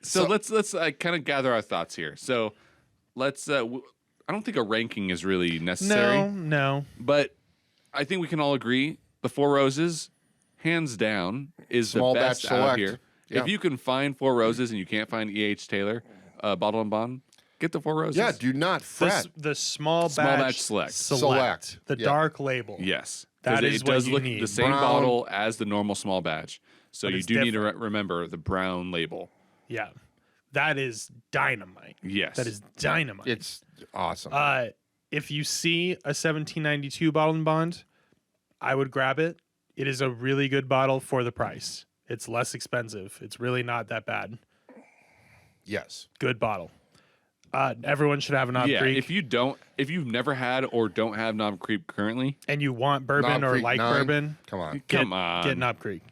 so So- let's kind of gather our thoughts here. So let's. I don't think a ranking is really necessary, No. but I think we can all agree the Four Roses, hands down, is Small the best batch out select. here. Yeah. If you can find Four Roses and you can't find E.H. Taylor, Bottle and Bond, get the Four Roses. Yeah, do not fret. The small Small batch, batch select. Select. The Yeah. dark label. Yes. That 'Cause is it what does you look need. the same Brown. bottle as the normal small batch. So But you it's do need to different. remember the brown label. Yeah. That is dynamite. Yes. That is dynamite. It's awesome. If you see a 1792 bottle and bond, I would grab it. It is a really good bottle for the price. It's less expensive. It's really not that bad. Yes. Good bottle. Everyone should have a Knob Yeah, Creek. if you've never had or don't have Knob Creek currently, and you want bourbon Knob or Creek like 9. bourbon, Come on. come on. get Knob Creek.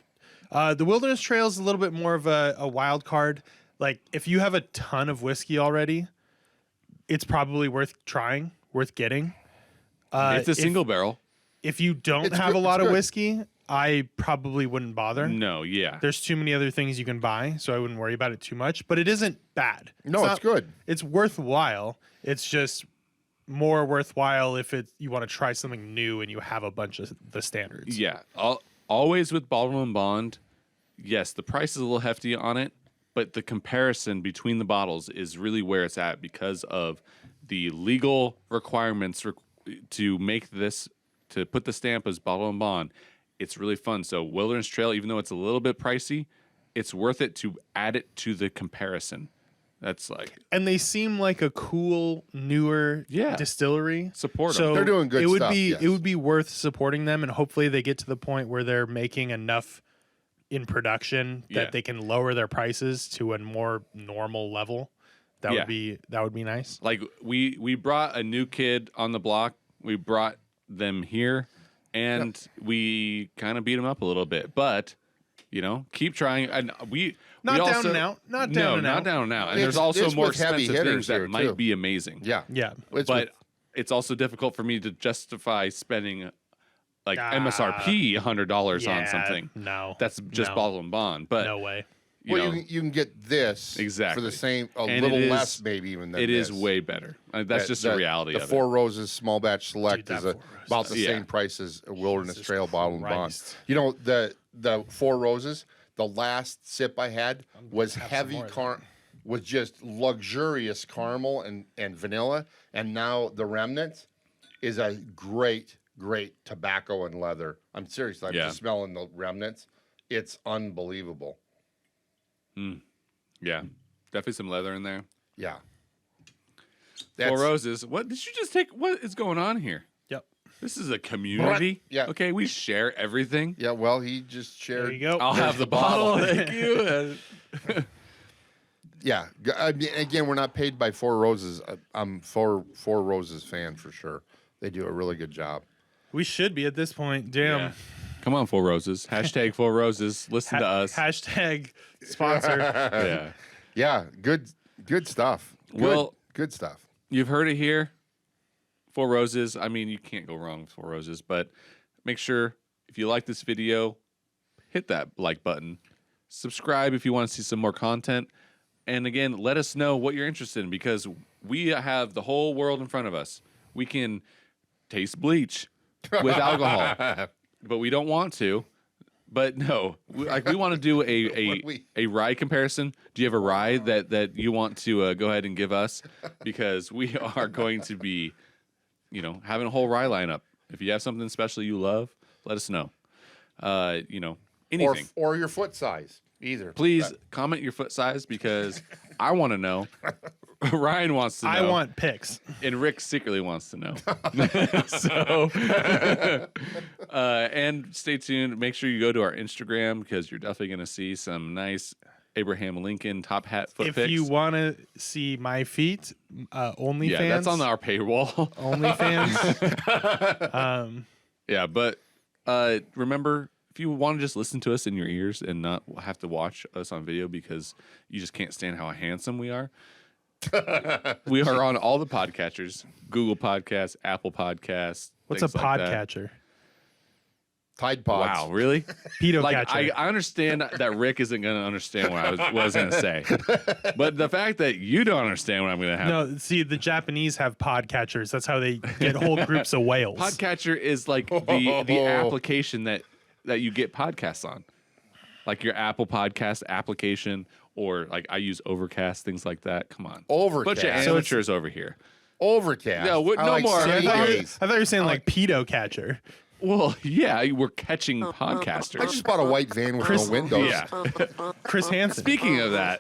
The Wilderness Trail is a little bit more of a wild card. Like if you have a ton of whiskey already, it's probably worth trying, worth getting. It's a single barrel. If you don't It's have good- a lot it's of good. whiskey, I probably wouldn't bother. No, yeah. There's too many other things you can buy, so I wouldn't worry about it too much. But it isn't bad. No, it's good. It's worthwhile. It's just more worthwhile if you want to try something new and you have a bunch of the standards. Yeah. Always with Bottle and Bond, yes, the price is a little hefty on it, but the comparison between the bottles is really where it's at because of the legal requirements to make this, to put the stamp as Bottle and Bond. It's really fun. So Wilderness Trail, even though it's a little bit pricey, it's worth it to add it to the comparison. That's like, And they seem like a cool, newer distillery. support 'em. So They're doing good it would stuff, be yes. it would be worth supporting them, and hopefully they get to the point where they're making enough in production that Yeah. they can lower their prices to a more normal level. That Yeah. would be nice. like we brought a new kid on the block. We brought them here, and we kind of beat them up a little bit. But keep trying. And we Not down also, and out. Not no, down and not out. down and out. And It's- there's also it's more with heavy expensive hitters things that here, might too. be amazing. Yeah. Yeah. It's But it's also difficult for me to justify spending like MSRP $100 on something. No. That's just Bottle and Bond. But no way. you can get this Exactly. for the same, a And little it is- less maybe even than it this. is way better. That's just the reality The of Four it. Roses Small Batch Select Dude, is that Four about the Roses. same Yeah. price as a Wilderness Jesus Trail Bottle and Bond. Christ. The Four Roses, the last sip I had was have some heavy more of that. was just luxurious caramel and vanilla, and now the remnants is a great tobacco and leather. I'm serious. I'm Yeah. just smelling the remnants. It's unbelievable. Yeah. Definitely some leather in there. Yeah. Four Roses. What did you just take? What is going on here? Yep. This is a community. Yeah. Okay, we share everything. Yeah, well, he just shared. There you go. I'll have the bottle. Thank you. Yeah. I mean, again, we're not paid by Four Roses. I'm Four Roses fan for sure. They do a really good job. We should be at this point. Damn. Yeah. Come on, Four Roses. Hashtag Four Roses. Listen to us. Hashtag sponsor. Yeah. Yeah, good stuff. Good stuff. You've heard it here. Four Roses. I mean, you can't go wrong with Four Roses, but make sure if you like this video, hit that like button. Subscribe if you want to see some more content. And again, let us know what you're interested in because we have the whole world in front of us. We can taste bleach with alcohol, but we don't want to. But no, we want to do a rye comparison. Do you have a rye that you want to go ahead and give us? Because we are going to be, having a whole rye lineup. If you have something special you love, let us know. Anything. Or your foot size, either. Please comment your foot size because I want to know. Ryan wants to know. I want pics. And Rick secretly wants to know. So, and stay tuned. Make sure you go to our Instagram because you're definitely going to see some nice Abraham Lincoln top hat foot If pics. you want to see my feet, OnlyFans. Yeah, that's on our paywall. OnlyFans. Yeah, but remember, if you want to just listen to us in your ears and not have to watch us on video because you just can't stand how handsome we are, we are on all the podcatchers: Google Podcasts, Apple Podcasts. What's a things like that. podcatcher? Tide Pods. Wow, really? Pedo Like catcher. I understand that Rick isn't going to understand what I was going to say, but the fact that you don't understand what I'm going to have. No, see, the Japanese have podcatchers. That's how they get whole groups of whales. Podcatcher is like the application that you get podcasts on, like your Apple Podcast application, or like I use Overcast, things like that. Come on, Overcast. bunch of So amateurs over here. Overcast. No, I no like more. I CDs. thought you were saying like pedo catcher. Well, yeah, we're catching podcasters. I just bought a white van with no windows. Yeah. Chris Hansen. Speaking of that.